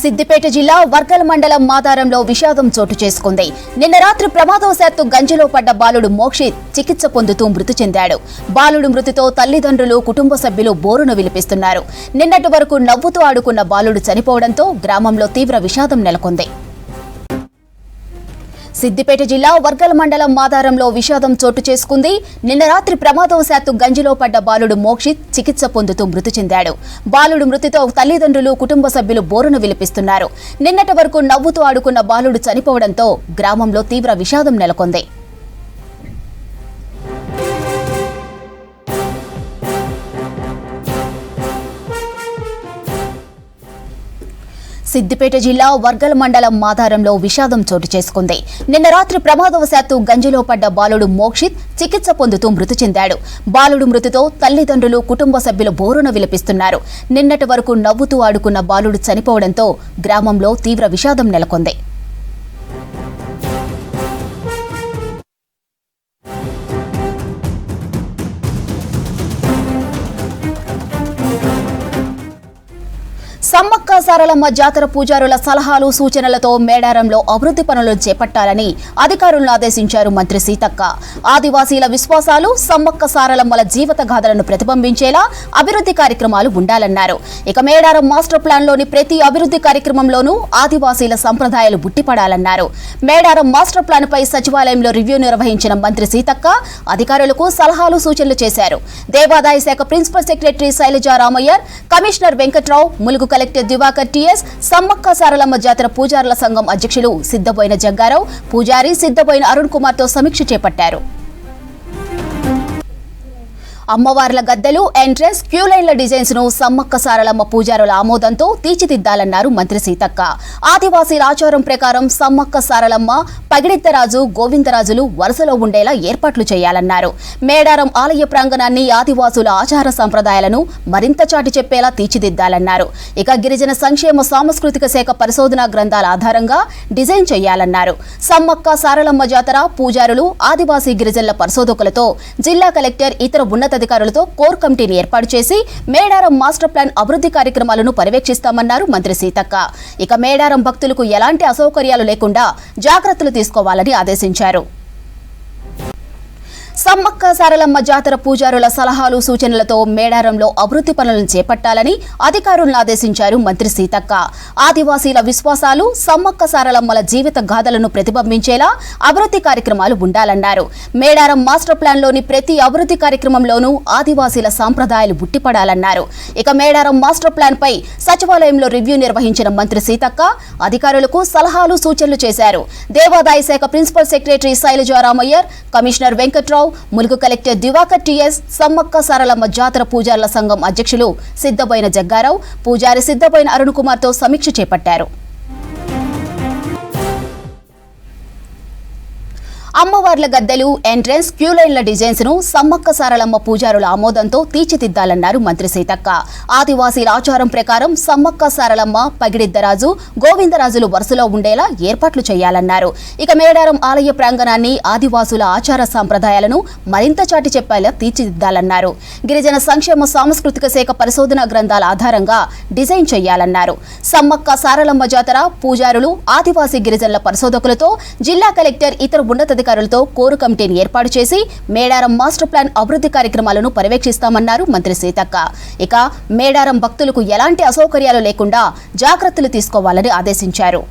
సిద్దిపేట జిల్లా వర్గల్ మండలం మాదారంలో విషాదం చోటు చేసుకుంది. నిన్న రాత్రి ప్రమాదవశాత్తు గంజిలో పడ్డ బాలుడు మోక్షిత్ చికిత్స పొందుతూ మృతి చెందాడు. బాలుడు మృతితో తల్లిదండ్రులు, కుటుంబ సభ్యులు బోరును విలిపిస్తున్నారు. నిన్నటి వరకు నవ్వుతూ ఆడుకున్న బాలుడు చనిపోవడంతో గ్రామంలో తీవ్ర విషాదం నెలకొంది. సిద్దిపేట జిల్లా వర్గల్ మండలం మాదారంలో విషాదం చోటు చేసుకుంది. నిన్న రాత్రి ప్రమాదవశాత్తు గంజిలో పడ్డ బాలుడు మోక్షిత్ చికిత్స పొందుతూ మృతి చెందాడు. బాలుడు మృతితో తల్లిదండ్రులు, కుటుంబ సభ్యులు బోరును విలిపిస్తున్నారు. నిన్నటి వరకు నవ్వుతూ ఆడుకున్న బాలుడు చనిపోవడంతో గ్రామంలో తీవ్ర విషాదం నెలకొంది. సిద్దిపేట జిల్లా వర్గల్ మండలం మాదారంలో విషాదం చోటు చేసుకుంది. నిన్న రాత్రి ప్రమాదవశాత్తు గంజిలో పడ్డ బాలుడు మోక్షిత్ చికిత్స పొందుతూ మృతి చెందాడు. బాలుడు మృతితో తల్లిదండ్రులు, కుటుంబ సభ్యులు బోరున విలపిస్తున్నారు. నిన్నటి వరకు నవ్వుతూ ఆడుకున్న బాలుడు చనిపోవడంతో గ్రామంలో తీవ్ర విషాదం నెలకొంది. సమ్మక్క సారలమ్మ జాతర పూజారుల సలహాలు, సూచనలతో మేడారంలో అభివృద్ధి పనులు చేపట్టాలని అధికారులను ఆదేశించారు మంత్రి సీతక్క. ఆదివాసీల విశ్వాసాలు, సమ్మక్క సారలమ్మల జీవిత గాథలను ప్రతిబింబించేలా అభివృద్ధి కార్యక్రమాలు ఉండాలన్నారు. ఇక మేడారం మాస్టర్ ప్లాన్లోని ప్రతి అభివృద్ధి కార్యక్రమంలోనూ ఆదివాసీల సంప్రదాయాలు బుట్టిపడాలన్నారు. మేడారం మాస్టర్ ప్లాన్పై సచివాలయంలో రివ్యూ నిర్వహించిన మంత్రి సీతక్క అధికారులకు సలహాలు, సూచనలు చేశారు. దేవాదాయ శాఖ principal secretary Shailaja Ramayyar, commissioner Venkatrao, Mulugu collector Divakar TS, Sammakka Saralamma Jatara పూజారుల సంఘం అధ్యక్షులు సిద్దబోయిన జగ్గారావు, పూజారి సిద్దబోయిన అరుణ్ కుమార్ తో సమీక్ష చేపట్టారు. అమ్మవార్ల గద్దెలు, ఎంట్రెన్స్, క్యూ లైన్ల డిజైన్స్ ను సమ్మక్క సారలమ్మ పూజారుల ఆమోదంతో తీర్చిదిద్దాలన్నారు మంత్రి సీతక్క. ఆదివాసీల ఆచారం ప్రకారం సమ్మక్క సారలమ్మ, పగిడిద్దరాజు, గోవిందరాజులు వరుసలో ఉండేలా ఏర్పాట్లు చేయాలన్నారు. మేడారం ఆలయ ప్రాంగణాన్ని ఆదివాసుల ఆచార సంప్రదాయాలను మరింత చాటి చెప్పేలా తీర్చిదిద్దాలన్నారు. ఇక గిరిజన సంక్షేమ సాంస్కృతిక శాఖ పరిశోధనా గ్రంథాల ఆధారంగా డిజైన్ చేయాలన్నారు. సమ్మక్క సారలమ్మ జాతర పూజారులు, ఆదివాసీ గిరిజనుల పరిశోధకులతో జిల్లా కలెక్టర్, ఇతర ఉన్నతాధికారులతో కోర్ కమిటీని ఏర్పాటు చేసి మేడారం మాస్టర్ ప్లాన్ అభివృద్ధి కార్యక్రమాలను పర్యవేక్షిస్తామన్నారు మంత్రి సీతక్క. ఇక మేడారం భక్తులకు ఎలాంటి అసౌకర్యాలు లేకుండా జాగ్రత్తలు తీసుకోవాలని ఆదేశించారు. సమ్మక్క సారలమ్మ జాతర పూజారుల సలహాలు, సూచనలతో మేడారంలో అభివృద్ధి పనులను చేపట్టాలని అధికారులను ఆదేశించారు మంత్రి సీతక్క. ఆదివాసీల విశ్వాసాలు, సమ్మక్క సారలమ్మల జీవిత గాథలను ప్రతిబింబించేలా అభివృద్ధి కార్యక్రమాలు ఉండాలన్నారు. మేడారం మాస్టర్ ప్లాన్లోని ప్రతి అభివృద్ధి కార్యక్రమంలోనూ ఆదివాసీల సంప్రదాయాలు బుట్టిపడాలన్నారు. ఇక మేడారం మాస్టర్ ప్లాన్ పై సచివాలయంలో రివ్యూ నిర్వహించిన మంత్రి సీతక్క అధికారులకు సలహాలు, సూచనలు చేశారు. దేవాదాయ శాఖ principal secretary Shailaja Ramayyar, commissioner Venkatrao, Mulugu collector Divakar TS, Sammakka Saralamma Jatara పూజారుల సంఘం అధ్యక్షులు సిద్దబోయిన జగ్గారావు, పూజారి సిద్దబోయిన అరుణ్ కుమార్ తో సమీక్ష చేపట్టారు. అమ్మవార్ల గద్దెలు, ఎంట్రెన్స్, క్యూ లైన్ల డిజైన్స్ ను సమ్మక్క సారలమ్మ పూజారుల ఆమోదంతో తీర్చిదిద్దాలన్నారు మంత్రి సీతక్క. ఆదివాసీల ఆచారం ప్రకారం సమ్మక్క సారలమ్మ, పగిడిద్దరాజు, గోవిందరాజులు వరుసలో ఉండేలా ఏర్పాట్లు చేయాలన్నారు. ఇక మేడారం ఆలయ ప్రాంగణాన్ని ఆదివాసుల ఆచార సంప్రదాయాలను మరింత చాటి చెప్పేలా తీర్చిదిద్దాలన్నారు. గిరిజన సంక్షేమ సాంస్కృతిక శాఖ పరిశోధనా గ్రంథాల ఆధారంగా డిజైన్ చేయాలన్నారు. సమ్మక్క సారలమ్మ జాతర పూజారులు, ఆదివాసీ గిరిజనుల పరిశోధకులతో జిల్లా కలెక్టర్, ఇతర ఉన్నతాధికారులతో కోర్ కమిటీని ఏర్పాటు చేసి మేడారం మాస్టర్ ప్లాన్ అభివృద్ధి కార్యక్రమాలను పర్యవేక్షిస్తామన్నారు మంత్రి సీతక్క. ఇక మేడారం భక్తులకు ఎలాంటి అసౌకర్యాలు లేకుండా జాగ్రత్తలు తీసుకోవాలని ఆదేశించారు.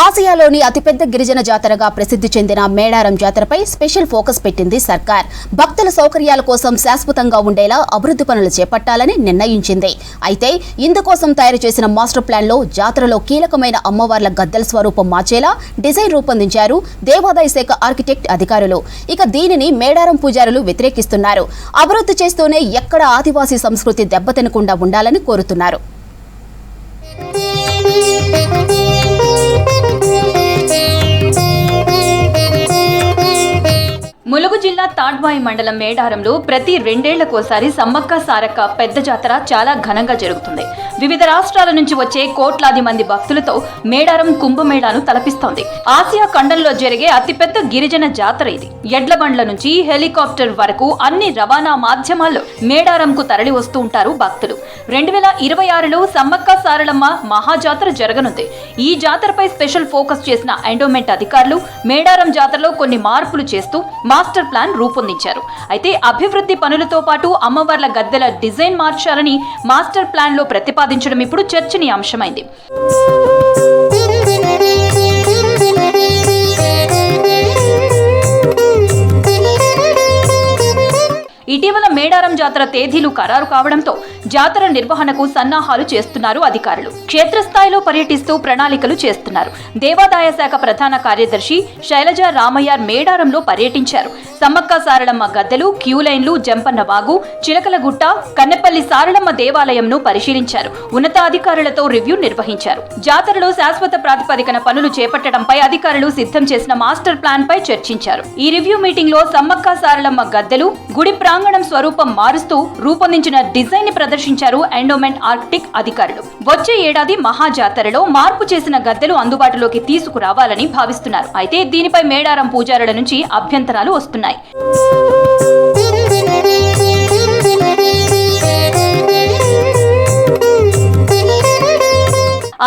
ఆసియాలోని అతిపెద్ద గిరిజన జాతరగా ప్రసిద్ధి చెందిన మేడారం జాతరపై స్పెషల్ ఫోకస్ పెట్టింది సర్కార్. భక్తుల సౌకర్యాల కోసం శాశ్వతంగా ఉండేలా అభివృద్ధి పనులు చేపట్టాలని నిర్ణయించింది. అయితే ఇందుకోసం తయారు చేసిన మాస్టర్ ప్లాన్ లో జాతరలో కీలకమైన అమ్మవార్ల గద్దెల స్వరూపం మార్చేలా డిజైన్ రూపొందించారు దేవాదాయ శాఖ ఆర్కిటెక్ట్ అధికారులు. ఇక దీనిని మేడారం పూజారులు వ్యతిరేకిస్తున్నారు. అభివృద్ధి చేస్తూనే ఎక్కడ ఆదివాసీ సంస్కృతి దెబ్బతినకుండా ఉండాలని కోరుతున్నారు. ములుగు ములుగు జిల్లా తాడ్వాయి మండలం మేడారంలో ప్రతి 2 ఏళ్లకోసారి సమ్మక్క సారక్క పెద్ద జాతర చాలా ఘనంగా జరుగుతుంది. వివిధ రాష్ట్రాల నుంచి వచ్చే కోట్లాది మంది భక్తులతో మేడారం కుంభమేళాను తలపిస్తోంది. ఆసియా ఖండంలో జరిగే అతిపెద్ద గిరిజన జాతర ఇది. ఎడ్ల బండ్ల నుంచి హెలికాప్టర్ వరకు అన్ని రవాణా మాధ్యమాల్లో మేడారంకు తరలి వస్తూ ఉంటారు భక్తులు. 2026లో సమ్మక్క సారలమ్మ మహాజాతర జరగనుంది. ఈ జాతరపై స్పెషల్ ఫోకస్ చేసిన ఎండోమెంట్ అధికారులు మేడారం జాతరలో కొన్ని మార్పులు చేస్తూ మాస్టర్ ప్లాన్ రూపొందించారు. అయితే అభివృద్ధి పనులతో పాటు అమ్మవార్ల గద్దెల డిజైన్ మార్చాలని మాస్టర్ ప్లాన్ లో ప్రతిపాదించడం ఇప్పుడు చర్చనీయాంశమైంది. ఇటీవల మేడారం జాతర తేదీలు ఖరారు కావడంతో జాతర నిర్వహణకు సన్నాహాలు చేస్తున్నారు అధికారులు. క్షేత్రస్థాయిలో పర్యటిస్తూ ప్రణాళికలు చేస్తున్నారు. దేవాదాయ శాఖ ప్రధాన కార్యదర్శి శైలజ రామయ్య మేడారంలో పర్యటించారు. సమ్మక్క సారలమ్మ గద్దెలు, క్యూ లైన్లు, జంపన్న వాగు, చిలకలగుట్ట, కన్నెపల్లి సారలమ్మ దేవాలయంను పరిశీలించారు. ఉన్నతాధికారులతో రివ్యూ నిర్వహించారు. జాతరలో శాశ్వత ప్రాతిపదికన పనులు చేపట్టడంపై అధికారులు సిద్ధం చేసిన మాస్టర్ ప్లాన్ పై చర్చించారు. ఈ రివ్యూ మీటింగ్ లో సమ్మక్క సారలమ్మ గద్దెలు, గుడి ప్రాంగణం స్వరూపం మారుస్తూ రూపొందించిన డిజైన్ ని ప్రదర్శించారు ఎండోమెంట్ ఆర్కిటెక్ట్ అధికారులు. వచ్చే ఏడాది మహాజాతరలో మార్పు చేసిన గద్దెలు అందుబాటులోకి తీసుకురావాలని భావిస్తున్నారు. అయితే దీనిపై మేడారం పూజారుల నుంచి అభ్యంతరాలు వస్తున్నాయి.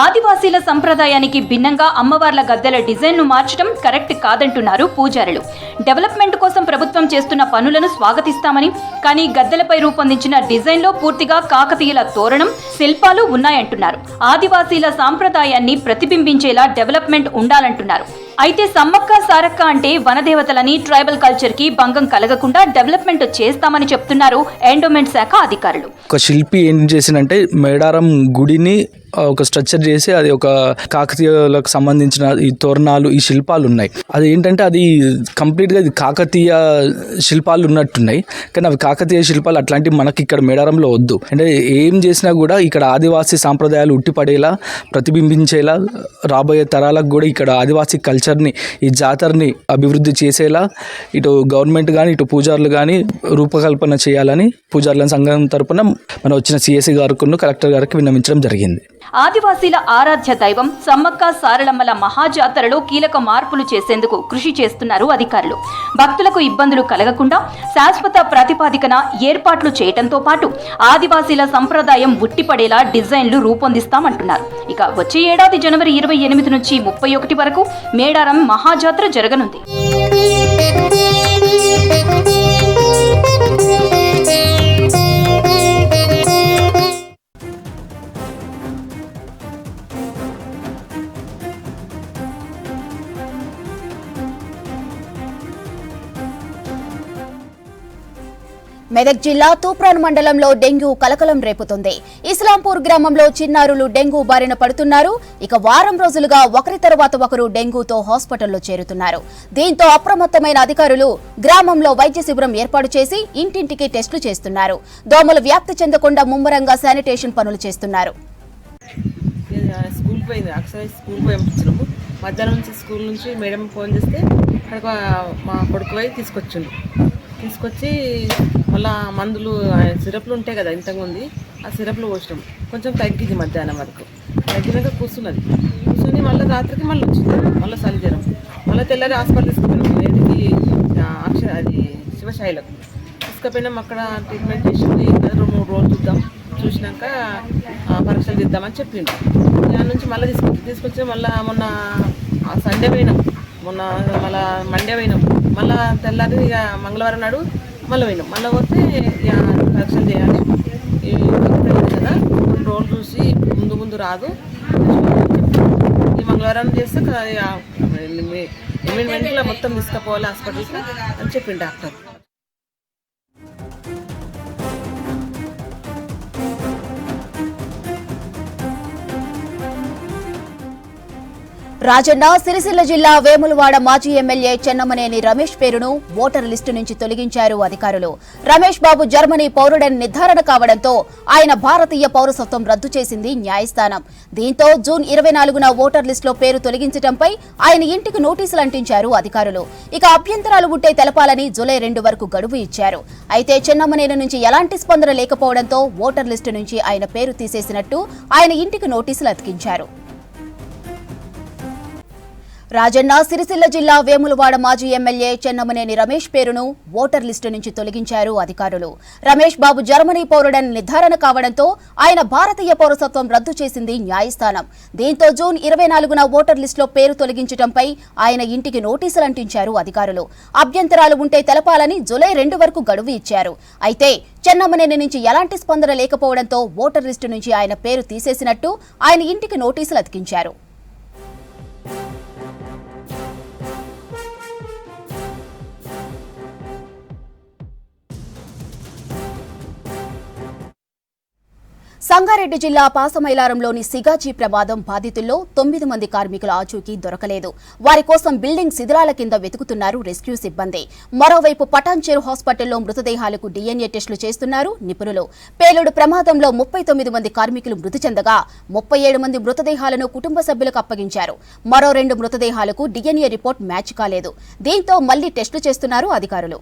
ఆదివాసీల సంప్రదాయానికి భిన్నంగా అమ్మవార్ల గద్దెల డిజైన్ ను మార్చడం కరెక్ట్ కాదంటున్నారు పూజారులు. డెవలప్మెంట్ కోసం ప్రభుత్వం చేస్తున్న పనులను స్వాగతిస్తామని, కానీ గద్దెలపై రూపొందించిన డిజైన్ లో పూర్తిగా కాకతీయుల తోరణం, శిల్పాలు ఉన్నాయంటున్నారు. ఆదివాసీల సాంప్రదాయాన్ని ప్రతిబింబించేలా డెవలప్మెంట్ ఉండాలంటున్నారు. అయితే సమ్మక్క సారక్క అంటే వనదేవతలని, ట్రైబల్ కల్చర్ కి భంగం కలగకుండా డెవలప్మెంట్ చేస్తామని చెప్తున్నారు ఎండోమెంట్ శాఖ అధికారులు. ఒక శిల్పి ఏం చేసినంటే మేడారం గుడిని ఒక స్ట్రక్చర్ చేసి అది ఒక కాకతీయులకు సంబంధించిన ఈ తోరణాలు, ఈ శిల్పాలు ఉన్నాయి. అది ఏంటంటే అది కంప్లీట్గా ఇది కాకతీయ శిల్పాలు ఉన్నట్టున్నాయి. కానీ అవి కాకతీయ శిల్పాలు అట్లాంటివి మనకి ఇక్కడ మేడారంలో వద్దు. అంటే ఏం చేసినా కూడా ఇక్కడ ఆదివాసీ సాంప్రదాయాలు ఉట్టిపడేలా, ప్రతిబింబించేలా, రాబోయే తరాలకు కూడా ఇక్కడ ఆదివాసీ కల్చర్ని, ఈ జాతరని అభివృద్ధి చేసేలా ఇటు గవర్నమెంట్ కానీ ఇటు పూజారులు కానీ రూపకల్పన చేయాలని పూజారుల సంఘం తరపున మనం వచ్చిన సిఎస్సి గారికి, కలెక్టర్ గారికి విన్నవించడం జరిగింది. ఆదివాసీల ఆరాధ్య దైవం సమ్మక్క సారలమ్మల మహాజాతరలో కీలక మార్పులు చేసేందుకు కృషి చేస్తున్నారు అధికారులు. భక్తులకు ఇబ్బందులు కలగకుండా శాశ్వత ప్రాతిపదికన ఏర్పాట్లు చేయడంతో పాటు ఆదివాసీల సంప్రదాయం ఉట్టిపడేలా డిజైన్లు రూపొందిస్తామంటున్నారు. ఇక వచ్చే ఏడాది జనవరి 28 నుంచి 31 వరకు మేడారం మహాజాతర జరగనుంది. మెదక్ జిల్లా తూప్రాన్ మండలంలో డెంగ్యూ కలకలం రేపుతుంది. ఇస్లాంపూర్ గ్రామంలో చిన్నారులు డెంగ్యూ బారిన పడుతున్నారు. ఇక వారం రోజులుగా ఒకరి తర్వాత ఒకరు డెంగ్యూతో హాస్పిటల్లో చేరుతున్నారు. దీంతో అప్రమత్తమైన అధికారులు గ్రామంలో వైద్య శిబిరం ఏర్పాటు చేసి ఇంటింటికి టెస్టులు చేస్తున్నారు. దోమలు వ్యాప్తి చెందకుండా ముమ్మరంగా శానిటేషన్ పనులు చేస్తున్నారు. మధ్యాహ్నం నుంచి స్కూల్ నుంచి మేడం ఫోన్ చేస్తే అక్కడ మా కొడుకు పోయి తీసుకొచ్చి మళ్ళీ మందులు సిరప్లు ఉంటాయి కదా, ఇంతకుముందు ఆ సిరప్లు పోసినాం. కొంచెం తగ్గింది మధ్యాహ్నం వరకు. తగ్గినాక కూర్చున్నది. మళ్ళీ రాత్రికి మళ్ళీ వచ్చింది, మళ్ళీ చలి జ్వరం. మళ్ళీ తెల్లారి హాస్పిటల్ తీసుకుపోయినాం. ఏంటికి అది శివశైలకు తీసుకుపోయినాం. అక్కడ ట్రీట్మెంట్ చేసింది. 2-3 రోజులు చూద్దాం, చూసినాక పరీక్షలు చేద్దామని చెప్పిండు. దాని నుంచి మళ్ళీ తీసుకొచ్చి మళ్ళీ మొన్న సండే పోయినాం, మొన్న మళ్ళీ మండే పోయినాం. మళ్ళీ తెల్లారి ఇక మంగళవారం నాడు మళ్ళీ పోయినాం. మళ్ళీ పోతే ఇక పరీక్షలు చేయాలి కదా, 2 రోజులు చూసి ముందు రాదు, ఈ మంగళవారం చేస్తే ఇమీడియట్గా మొత్తం తీసుకుపోవాలి హాస్పిటల్కి అని చెప్పిండు డాక్టర్. రాజన్న సిరిసిల్ల జిల్లా వేములవాడ మాజీ ఎమ్మెల్యే చెన్నమనేని రమేష్ పేరును ఓటర్ లిస్టు నుంచి తొలగించారు అధికారులు. రమేష్ బాబు జర్మనీ పౌరుడని నిర్ధారణ కావడంతో ఆయన భారతీయ పౌరసత్వం రద్దు చేసింది న్యాయస్థానం. దీంతో జూన్ 24న ఓటర్ లిస్టులో పేరు తొలగించడంపై ఆయన ఇంటికి నోటీసులు అంటించారు అధికారులు. ఇక అభ్యంతరాలు ఉంటే తెలపాలని జూలై 2 వరకు గడువు ఇచ్చారు. అయితే చెన్నమనేని నుంచి ఎలాంటి స్పందన లేకపోవడంతో ఓటర్ లిస్టు నుంచి ఆయన పేరు తీసేసినట్టు ఆయన ఇంటికి నోటీసులు అతికించారు. రాజన్న సిరిసిల్ల జిల్లా వేములవాడ మాజీ ఎమ్మెల్యే చెన్నమనేని రమేష్ పేరును ఓటర్ లిస్టు నుంచి తొలగించారు అధికారులు. రమేష్ బాబు జర్మనీ పౌరుడని నిర్ధారణ కావడంతో ఆయన భారతీయ పౌరసత్వం రద్దు చేసింది న్యాయస్థానం. దీంతో జూన్ 24న ఓటర్ లిస్టులో పేరు తొలగించడంపై ఆయన ఇంటికి నోటీసులు అంటించారు అధికారులు. అభ్యంతరాలు ఉంటే తెలపాలని జూలై 2 వరకు గడువు ఇచ్చారు. అయితే చెన్నమనేని నుంచి ఎలాంటి స్పందన లేకపోవడంతో ఓటర్ లిస్టు నుంచి ఆయన పేరు తీసేసినట్టు ఆయన ఇంటికి నోటీసులు అతికించారు. సంగారెడ్డి జిల్లా పాసమైలారంలోని సిగాజీ ప్రమాదం బాధితుల్లో 9 మంది కార్మికుల ఆచూకీ దొరకలేదు. వారి కోసం బిల్డింగ్ శిథిలాల కింద వెతుకుతున్నారు రెస్క్యూ సిబ్బంది. మరోవైపు పటాన్చేరు హాస్పిటల్లో మృతదేహాలకు DNA టెస్టులు చేస్తున్నారు నిపుణులు. పేలుడు ప్రమాదంలో 39 మంది కార్మికులు మృతి చెందగా 37 మంది మృతదేహాలను కుటుంబ సభ్యులకు అప్పగించారు. మరో 2 మృతదేహాలకు DNA రిపోర్ట్ మ్యాచ్ కాలేదు. దీంతో మళ్లీ టెస్టులు చేస్తున్నారు అధికారులు.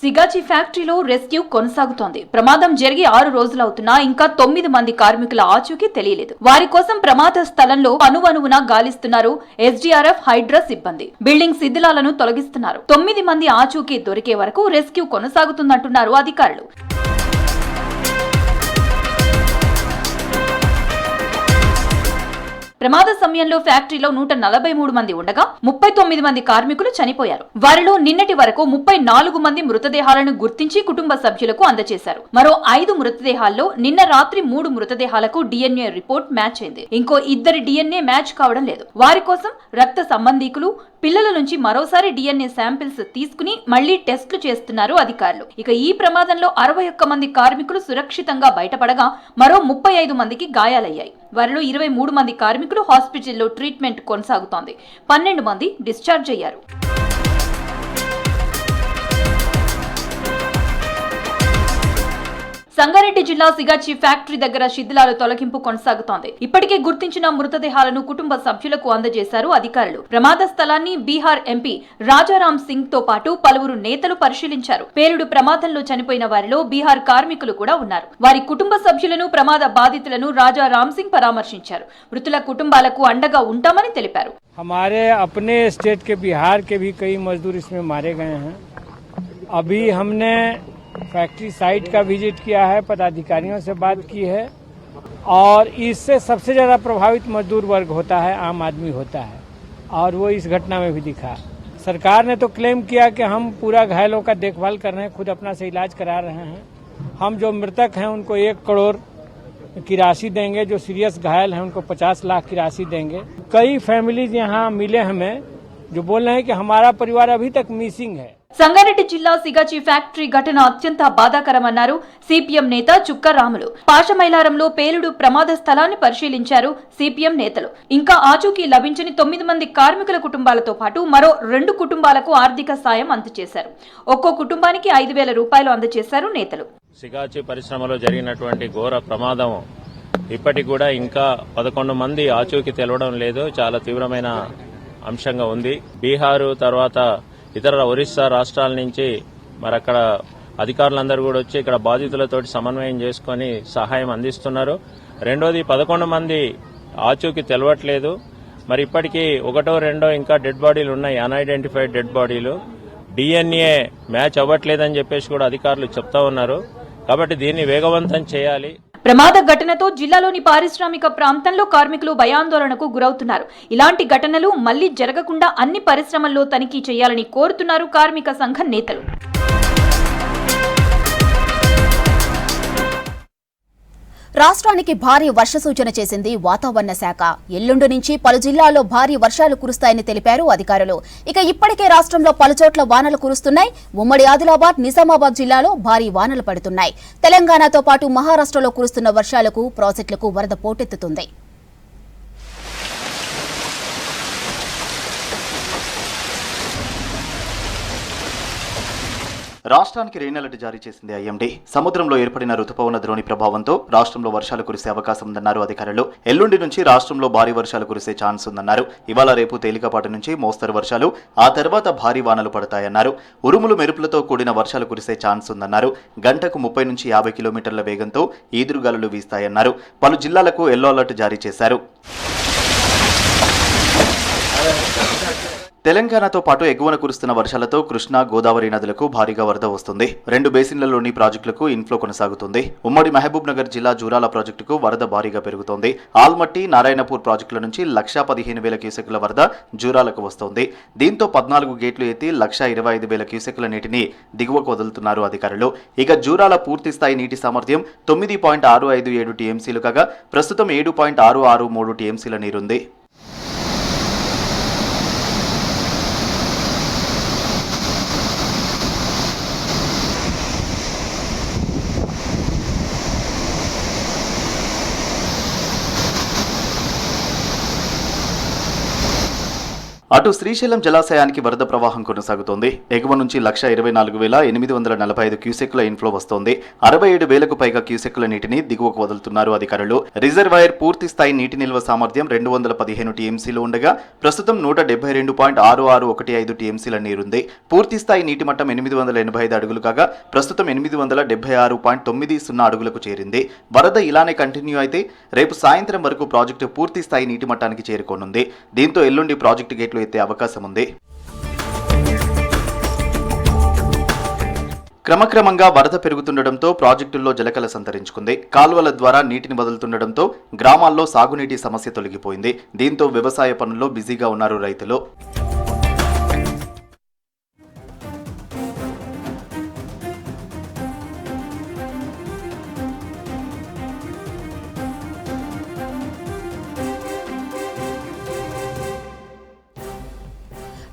సిగాచి ఫ్యాక్టరీలో రెస్క్యూ కొనసాగుతోంది. ప్రమాదం జరిగి 6 రోజులవుతున్నా ఇంకా 9 మంది కార్మికుల ఆచూకీ తెలియలేదు. వారి కోసం ప్రమాద స్థలంలో అణువణువున గాలిస్తున్నారు SDRF హైడ్రా సిబ్బంది. బిల్డింగ్ శిథిలాలను తొలగిస్తున్నారు. 9 మంది ఆచూకీ దొరికే వరకు రెస్క్యూ కొనసాగుతుందంటున్నారు అధికారులు. ప్రమాద సమయంలో ఫ్యాక్టరీలో 143 మంది ఉండగా 39 మంది కార్మికులు చనిపోయారు. వారిలో నిన్నటి వరకు 34 మంది మృతదేహాలను గుర్తించి కుటుంబ సభ్యులకు అందజేశారు. మరో 5 మృతదేహాల్లో నిన్న రాత్రి 3 మృతదేహాలకు DNA రిపోర్ట్ మ్యాచ్ అయింది. ఇంకో 2 DNA మ్యాచ్ కావడం లేదు. వారి కోసం రక్త సంబంధీకులు, పిల్లల నుంచి మరోసారి DNA శాంపిల్స్ తీసుకుని మళ్లీ టెస్టులు చేస్తున్నారు అధికారులు. ఇక ఈ ప్రమాదంలో 61 మంది కార్మికులు సురక్షితంగా బయటపడగా మరో 35 మందికి గాయాలయ్యాయి. వారిలో 23 మంది కార్మికులు హాస్పిటల్లో ట్రీట్మెంట్ కొనసాగుతోంది. 12 మంది డిశ్చార్జ్ అయ్యారు. సంగారెడ్డి జిల్లా సిగాచి ఫ్యాక్టరీ దగ్గర శిథిలాల తొలగింపు కొనసాగుతోంది. ఇప్పటికే గుర్తించిన మృతదేహాలను కుటుంబ సభ్యులకు అందజేశారు అధికారులు. ప్రమాద స్థలాన్ని బీహార్ ఎంపీ రాజారాం సింగ్ తో పాటు పలువురు నేతలు పరిశీలించారు. పేలుడు ప్రమాదంలో చనిపోయిన వారిలో బీహార్ కార్మికులు కూడా ఉన్నారు. వారి కుటుంబ సభ్యులను, ప్రమాద బాధితులను రాజారాం సింగ్ పరామర్శించారు. మృతుల కుటుంబాలకు అండగా ఉంటామని తెలిపారు. हमारे अपने स्टेट के बिहार के भी कई मजदूर इसमें मारे गए हैं. अभी हमने फैक्ट्री साइट का विजिट किया है, पदाधिकारियों से बात की है और इससे सबसे ज्यादा प्रभावित मजदूर वर्ग होता है, आम आदमी होता है और वो इस घटना में भी दिखा. सरकार ने तो क्लेम किया कि हम पूरा घायलों का देखभाल कर रहे हैं, खुद अपना से इलाज करा रहे हैं. हम जो मृतक हैं उनको 1 करोड़ की राशि देंगे, जो सीरियस घायल हैं उनको 50 लाख की राशि देंगे. कई फैमिलीज यहाँ मिले हमें जो बोल रहे हैं कि हमारा परिवार अभी तक मिसिंग है. సంగారెడ్డి జిల్లా సిగాచి ఫ్యాక్టరీ ఘటన అత్యంత బాధాకరమన్నారు సిపిఎం నేత చుక్క రాములు. పాషమైలారంలో పేలుడు ప్రమాద స్థలాన్ని పరిశీలించారు సిపిఎం నేతలు. ఇంకా ఆచూకీ లభించని 9 మంది కార్మికుల కుటుంబాలతో పాటు మరో 2 కుటుంబాలకు ఆర్థిక సాయం అందజేశారు. ఒక్కో కుటుంబానికి 5,000 రూపాయలు అందజేశారు నేతలు. సిగాచి పరిశ్రమలో జరిగినటువంటి ఘోర ప్రమాదం ఇప్పటికి కూడా ఇంకా 11 మంది ఆచూకీ తెలవడం లేదు. చాలా తీవ్రమైన అంశంగా ఉంది. బీహారు తర్వాత ఇతర ఒరిస్సా రాష్ట్రాల నుంచి మరి అక్కడ అధికారులందరూ కూడా వచ్చి ఇక్కడ బాధితులతోటి సమన్వయం చేసుకుని సహాయం అందిస్తున్నారు. రెండోది 11 మంది ఆచూకీ తెలవట్లేదు. మరి ఇప్పటికీ 1, 2 ఇంకా డెడ్ బాడీలు ఉన్నాయి, అన్ఐడెంటిఫైడ్ డెడ్ బాడీలు. DNA మ్యాచ్ అవ్వట్లేదని చెప్పేసి కూడా అధికారులు చెప్తా ఉన్నారు. కాబట్టి దీన్ని వేగవంతం చేయాలి. ప్రమాద ఘటనతో జిల్లాలోని పారిశ్రామిక ప్రాంతంలో కార్మికులు భయాందోళనకు గురవుతున్నారు. ఇలాంటి ఘటనలు మళ్లీ జరగకుండా అన్ని పరిశ్రమల్లో తనిఖీ చేయాలని కోరుతున్నారు కార్మిక సంఘం నేతలు. రాష్ట్రానికి భారీ వర్ష సూచన చేసింది వాతావరణ శాఖ. ఎల్లుండి నుంచి పలు జిల్లాల్లో భారీ వర్షాలు కురుస్తాయని తెలిపారు అధికారులు. ఇక ఇప్పటికే రాష్ట్రంలో పలుచోట్ల వానలు కురుస్తున్నాయి. ఉమ్మడి ఆదిలాబాద్, నిజామాబాద్ జిల్లాలో భారీ వానలు పడుతున్నాయి. తెలంగాణతో పాటు మహారాష్ట్రలో కురుస్తున్న వర్షాలకు ప్రాజెక్టులకు వరద పోటెత్తుతుంది. రాష్ట్రానికి రెయిన్ అలర్ట్ జారీ చేసింది ఐఎండీ. సముద్రంలో ఏర్పడిన రుతుపవన ద్రోణి ప్రభావంతో రాష్ట్రంలో వర్షాలు కురిసే అవకాశం ఉందన్నారు అధికారులు. ఎల్లుండి నుంచి రాష్ట్రంలో భారీ వర్షాలు కురిసే ఛాన్స్ ఉందన్నారు. ఇవాళ రేపు తేలికపాటి నుంచి మోస్తరు వర్షాలు, ఆ తర్వాత భారీ వానలు పడతాయన్నారు. ఉరుములు మెరుపులతో కూడిన వర్షాలు కురిసే ఛాన్స్ ఉందన్నారు. గంటకు 30 నుంచి 50 కిలోమీటర్ల వేగంతో ఈదురుగాలులు వీస్తాయన్నారు. పలు జిల్లాలకు ఎల్లో అలర్ట్ జారీ చేశారు. తెలంగాణతో పాటు ఎగువన కురుస్తున్న వర్షాలతో కృష్ణా, గోదావరి నదులకు భారీగా వరద వస్తుంది. 2 బేసిన్లలోని ప్రాజెక్టులకు ఇన్ఫ్లో కొనసాగుతుంది. ఉమ్మడి మహబూబ్ నగర్ జిల్లా జూరాల ప్రాజెక్టుకు వరద భారీగా పెరుగుతోంది. ఆల్మట్టి, నారాయణపూర్ ప్రాజెక్టుల నుంచి 1,15,000 క్యూసెక్కుల వరద జూరాలకు వస్తోంది. దీంతో 14 గేట్లు ఎత్తి 1,25,000 క్యూసెక్కుల నీటిని దిగువకు వదులుతున్నారు అధికారులు. ఇక జూరాల పూర్తి స్థాయి నీటి సామర్థ్యం 9.657 టీఎంసీలు కాగా ప్రస్తుతం 7.663 టీఎంసీల నీరుంది. అటు శ్రీశైలం జలాశయానికి వరద ప్రవాహం కొనసాగుతోంది. ఎగువ నుంచి 1,24,845 క్యూసెక్కుల ఇన్ఫ్లో వస్తోంది. 67,000కు పైగా క్యూసెక్కుల నీటిని దిగువకు వదులుతున్నారు అధికారులు. రిజర్వాయర్ పూర్తి స్థాయి నీటి నిల్వ సామర్థ్యం 215 టీఎంసీలు ఉండగా ప్రస్తుతం 172.6615 టీఎంసీల నీరుంది. పూర్తి స్థాయి నీటి మట్టం 885 అడుగులు కాగా ప్రస్తుతం 876.90 అడుగులకు చేరింది. వరద ఇలానే కంటిన్యూ అయితే రేపు సాయంత్రం వరకు ప్రాజెక్టు పూర్తి స్థాయి నీటి మట్టానికి చేరుకోనుంది. దీంతో ఎల్లుండి ప్రాజెక్టు గేట్లు ఎత్తే అవకాశం ఉంది. క్రమక్రమంగా వరద పెరుగుతుండటంతో ప్రాజెక్టుల్లో జలకళ సంతరించుకుంది. కాలువల ద్వారా నీటిని వదులుతుండటంతో గ్రామాల్లో సాగునీటి సమస్య తొలగిపోయింది. దీంతో వ్యవసాయ పనుల్లో బిజీగా ఉన్నారు రైతులు.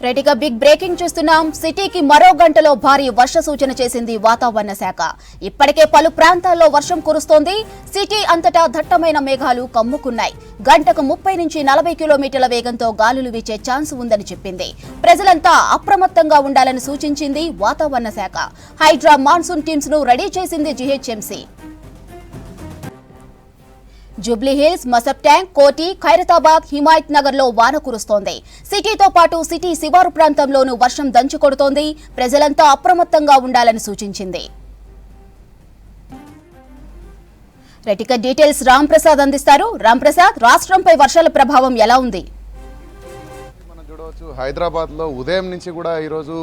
రెడీగా బిగ్ బ్రేకింగ్ చూస్తున్నాం. సిటీకి మరో గంటలో భారీ వర్ష సూచన చేసింది వాతావరణ శాఖ. ఇప్పటికే పలు ప్రాంతాల్లో వర్షం కురుస్తోంది. సిటీ అంతటా దట్టమైన మేఘాలు కమ్ముకున్నాయి. గంటకు 30 నుంచి 40 కిలోమీటర్ల వేగంతో గాలులు వీచే ఛాన్స్ ఉందని చెప్పింది. ప్రజలంతా అప్రమత్తంగా ఉండాలని సూచించింది వాతావరణ శాఖ. హైడ్రా మాన్సూన్ టీమ్స్ ను రెడీ చేసింది జీహెచ్ఎంసీ. జూబ్లీహిల్స్, మసబ్ ట్యాంక్, కోటి, ఖైరతాబాద్, హిమాయత్ నగర్ లో వాన కురుస్తోంది. సిటీతో పాటు సిటీ శివారు ప్రాంతంలోనూ వర్షం దంచుకొడుతోంది. ప్రజలంతా అప్రమత్తంగా ఉండాలని సూచించింది. రెటిక డీటెయిల్స్ రామ్ ప్రసాద్ అందిస్తారు. రామ్ ప్రసాద్, రాష్ట్రంపై వర్షాల ప్రభావం ఎలా ఉంది? మనం చూడవచ్చు, హైదరాబాద్లో ఉదయం నుంచి కూడా ఈరోజు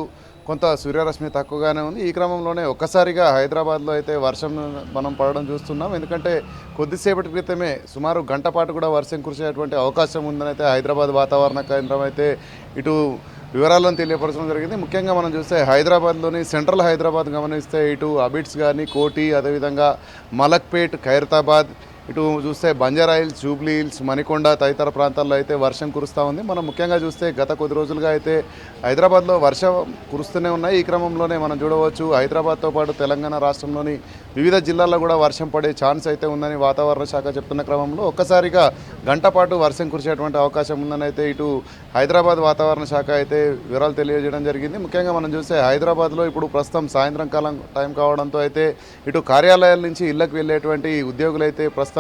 కొంత సూర్యరశ్మి తక్కువగానే ఉంది. ఈ క్రమంలోనే ఒక్కసారిగా హైదరాబాద్లో అయితే వర్షం మనం పడడం చూస్తున్నాం. ఎందుకంటే కొద్దిసేపటి క్రితమే సుమారు గంట పాటు కూడా వర్షం కురిసేటువంటి అవకాశం ఉందని అయితే హైదరాబాద్ వాతావరణ కేంద్రం అయితే ఇటు వివరాలను తెలియపరచడం జరిగింది. ముఖ్యంగా మనం చూస్తే హైదరాబాద్లోని సెంట్రల్ హైదరాబాద్ గమనిస్తే ఇటు అబిడ్స్ కానీ, కోటి, అదేవిధంగా మలక్పేట్, ఖైరతాబాద్, ఇటు చూస్తే బంజారాహిల్స్, జూబ్లీ హిల్స్, మణికొండ తదితర ప్రాంతాల్లో అయితే వర్షం కురుస్తూ ఉంది. మనం ముఖ్యంగా చూస్తే గత కొద్ది రోజులుగా అయితే హైదరాబాద్లో వర్షం కురుస్తూనే ఉన్నాయి. ఈ క్రమంలోనే మనం చూడవచ్చు, హైదరాబాద్తో పాటు తెలంగాణ రాష్ట్రంలోని వివిధ జిల్లాల్లో కూడా వర్షం పడే ఛాన్స్ అయితే ఉందని వాతావరణ శాఖ చెప్తున్న క్రమంలో ఒక్కసారిగా గంట పాటు వర్షం కురిసేటువంటి అవకాశం ఉందని అయితే ఇటు హైదరాబాద్ వాతావరణ శాఖ అయితే వివరాలు తెలియజేయడం జరిగింది. ముఖ్యంగా మనం చూస్తే హైదరాబాద్లో ఇప్పుడు ప్రస్తుతం సాయంత్రం కాలం టైం కావడంతో అయితే ఇటు కార్యాలయాల నుంచి ఇళ్లకు వెళ్ళేటువంటి ఉద్యోగులు అయితే ప్రస్తుతం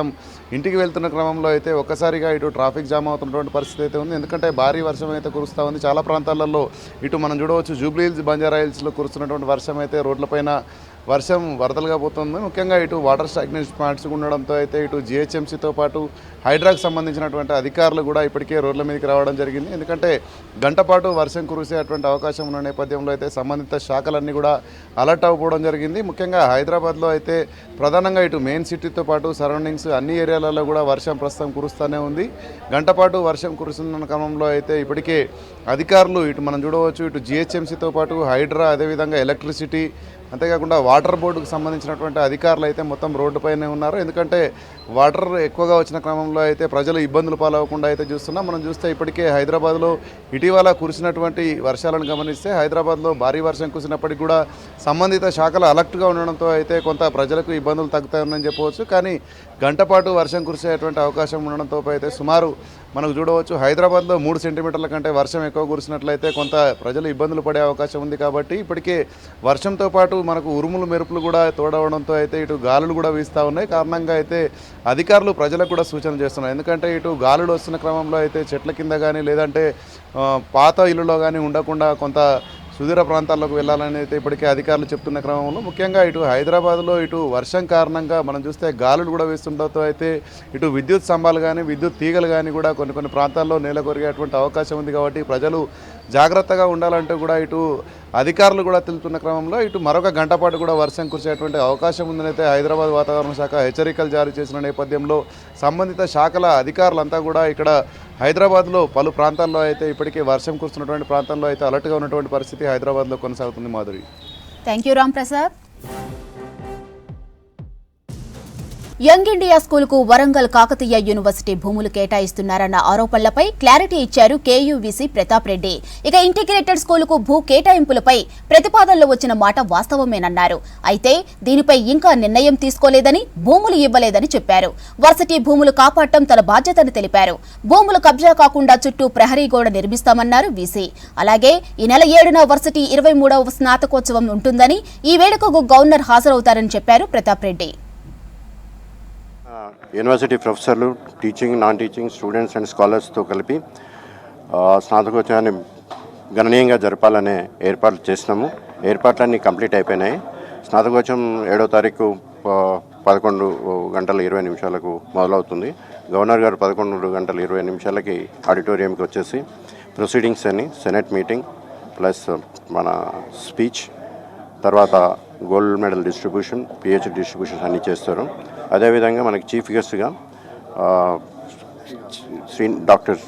ఇంటికి వెళ్తున్న క్రమంలో అయితే ఒక్కసారిగా ఇటు ట్రాఫిక్ జామ్ అవుతున్నటువంటి పరిస్థితి అయితే ఉంది. ఎందుకంటే భారీ వర్షం అయితే కురుస్తూ ఉంది. చాలా ప్రాంతాలలో ఇటు మనం చూడవచ్చు, జూబ్లీ హిల్స్, బంజారాహిల్స్లో కురుస్తున్నటువంటి వర్షం అయితే రోడ్లపైన వర్షం వరదలుగా పోతుంది. ముఖ్యంగా ఇటు వాటర్ స్టాగ్నేషన్ ప్లాంట్స్ ఉండడంతో అయితే ఇటు జిహెచ్ఎంసీతో పాటు హైడ్రాకు సంబంధించినటువంటి అధికారులు కూడా ఇప్పటికే రోడ్ల మీదకి రావడం జరిగింది. ఎందుకంటే గంట పాటు వర్షం కురిసేటువంటి అవకాశం ఉన్న నేపథ్యంలో అయితే సంబంధిత శాఖలన్నీ కూడా అలర్ట్ అవ్వడం జరిగింది. ముఖ్యంగా హైదరాబాద్లో అయితే ప్రధానంగా ఇటు మెయిన్ సిటీతో పాటు సరౌండింగ్స్ అన్ని ఏరియాలలో కూడా వర్షం ప్రస్తుతం కురుస్తూనే ఉంది. గంట పాటు వర్షం కురుస్తున్న క్రమంలో అయితే ఇప్పటికే అధికారులు ఇటు మనం చూడవచ్చు, ఇటు జిహెచ్ఎంసీతో పాటు హైడ్రా, అదేవిధంగా ఎలక్ట్రిసిటీ, అంతేకాకుండా వాటర్ బోర్డుకు సంబంధించినటువంటి అధికారులు అయితే మొత్తం రోడ్డుపైనే ఉన్నారు. ఎందుకంటే వాటర్ ఎక్కువగా వచ్చిన క్రమంలో అయితే ప్రజలు ఇబ్బందులు పాలవకుండా అయితే చూస్తున్నాం. మనం చూస్తే ఇప్పటికే హైదరాబాద్లో ఇటీవల కురిసినటువంటి వర్షాలను గమనిస్తే హైదరాబాద్లో భారీ వర్షం కురిసినప్పటికీ కూడా సంబంధిత శాఖలు అలర్ట్గా ఉండడంతో అయితే కొంత ప్రజలకు ఇబ్బందులు తగ్గుతాయని చెప్పవచ్చు. కానీ గంట పాటు వర్షం కురిసేటువంటి అవకాశం ఉండడంతో అయితే సుమారు మనకు చూడవచ్చు హైదరాబాద్లో 3 సెంటీమీటర్ల కంటే వర్షం ఎక్కువ కురిసినట్లయితే కొంత ప్రజలు ఇబ్బందులు పడే అవకాశం ఉంది. కాబట్టి ఇప్పటికే వర్షంతో పాటు మనకు ఉరుములు మెరుపులు కూడా తోడవడంతో అయితే ఇటు గాలులు కూడా వీస్తూ ఉన్నాయి. కారణంగా అయితే అధికారులు ప్రజలకు కూడా సూచన చేస్తున్నారు. ఎందుకంటే ఇటు గాలులు వస్తున్న క్రమంలో అయితే చెట్ల కింద కానీ లేదంటే పాత ఇల్లులో కానీ ఉండకుండా కొంత సుదూర ప్రాంతాల్లోకి వెళ్ళాలని అయితే ఇప్పటికే అధికారులు చెప్తున్న క్రమంలో ముఖ్యంగా ఇటు హైదరాబాద్లో ఇటు వర్షం కారణంగా మనం చూస్తే గాలులు కూడా వేస్తుండటంతో అయితే ఇటు విద్యుత్ స్తంభాలు కానీ విద్యుత్ తీగలు కానీ కూడా కొన్ని ప్రాంతాల్లో నేలకొరిగేటువంటి అవకాశం ఉంది. కాబట్టి ప్రజలు జాగ్రత్తగా ఉండాలంటూ కూడా ఇటు అధికారులు కూడా తెలుపుతున్న క్రమంలో ఇటు మరొక గంట పాటు కూడా వర్షం కురిసేటువంటి అవకాశం ఉందని అయితే హైదరాబాద్ వాతావరణ శాఖ హెచ్చరికలు జారీ చేసిన నేపథ్యంలో సంబంధిత శాఖల అధికారులంతా కూడా ఇక్కడ హైదరాబాద్లో పలు ప్రాంతాల్లో అయితే ఇప్పటికే వర్షం కురుస్తున్నటువంటి ప్రాంతాల్లో అయితే అలర్ట్గా ఉన్నటువంటి పరిస్థితి హైదరాబాద్లో కొనసాగుతుంది. Madhuri, thank you Ram Prasad. Young India స్కూల్కు వరంగల్ కాకతీయ యూనివర్సిటీ భూములు కేటాయిస్తున్నారన్న ఆరోపణలపై క్లారిటీ ఇచ్చారు కేయూవీసీ ప్రతాప్ రెడ్డి. ఇక ఇంటిగ్రేటెడ్ స్కూలుకు భూ కేటాయింపులపై ప్రతిపాదనలు వచ్చిన మాట వాస్తవమేనన్నారు. అయితే దీనిపై ఇంకా నిర్ణయం తీసుకోలేదని, భూములు ఇవ్వలేదని చెప్పారు. వర్సిటీ భూములు కాపాడటం తన బాధ్యతని తెలిపారు. భూములు కబ్జా కాకుండా చుట్టూ ప్రహరీ గోడ నిర్మిస్తామన్నారు వీసీ. అలాగే ఈ నెల 7న వర్సిటీ 23వ స్నాతకోత్సవం ఉంటుందని, ఈ వేడుకకు గవర్నర్ హాజరవుతారని చెప్పారు ప్రతాప్ రెడ్డి. యూనివర్సిటీ ప్రొఫెసర్లు, teaching, non teaching, students and స్కాలర్స్తో కలిపి స్నాతకోత్సవాన్ని గణనీయంగా జరపాలనే ఏర్పాట్లు చేసినాము. ఏర్పాట్లన్నీ కంప్లీట్ అయిపోయినాయి. స్నాతకోత్సవం 7వ తారీఖు 11:20 మొదలవుతుంది. గవర్నర్ గారు 11:20 ఆడిటోరియంకి వచ్చేసి ప్రొసీడింగ్స్ అని సెనెట్ మీటింగ్ ప్లస్ మన స్పీచ్ తర్వాత gold medal distribution, PhD distributions అన్నీ చేస్తారు. అదేవిధంగా మనకి చీఫ్ గెస్ట్గా doctor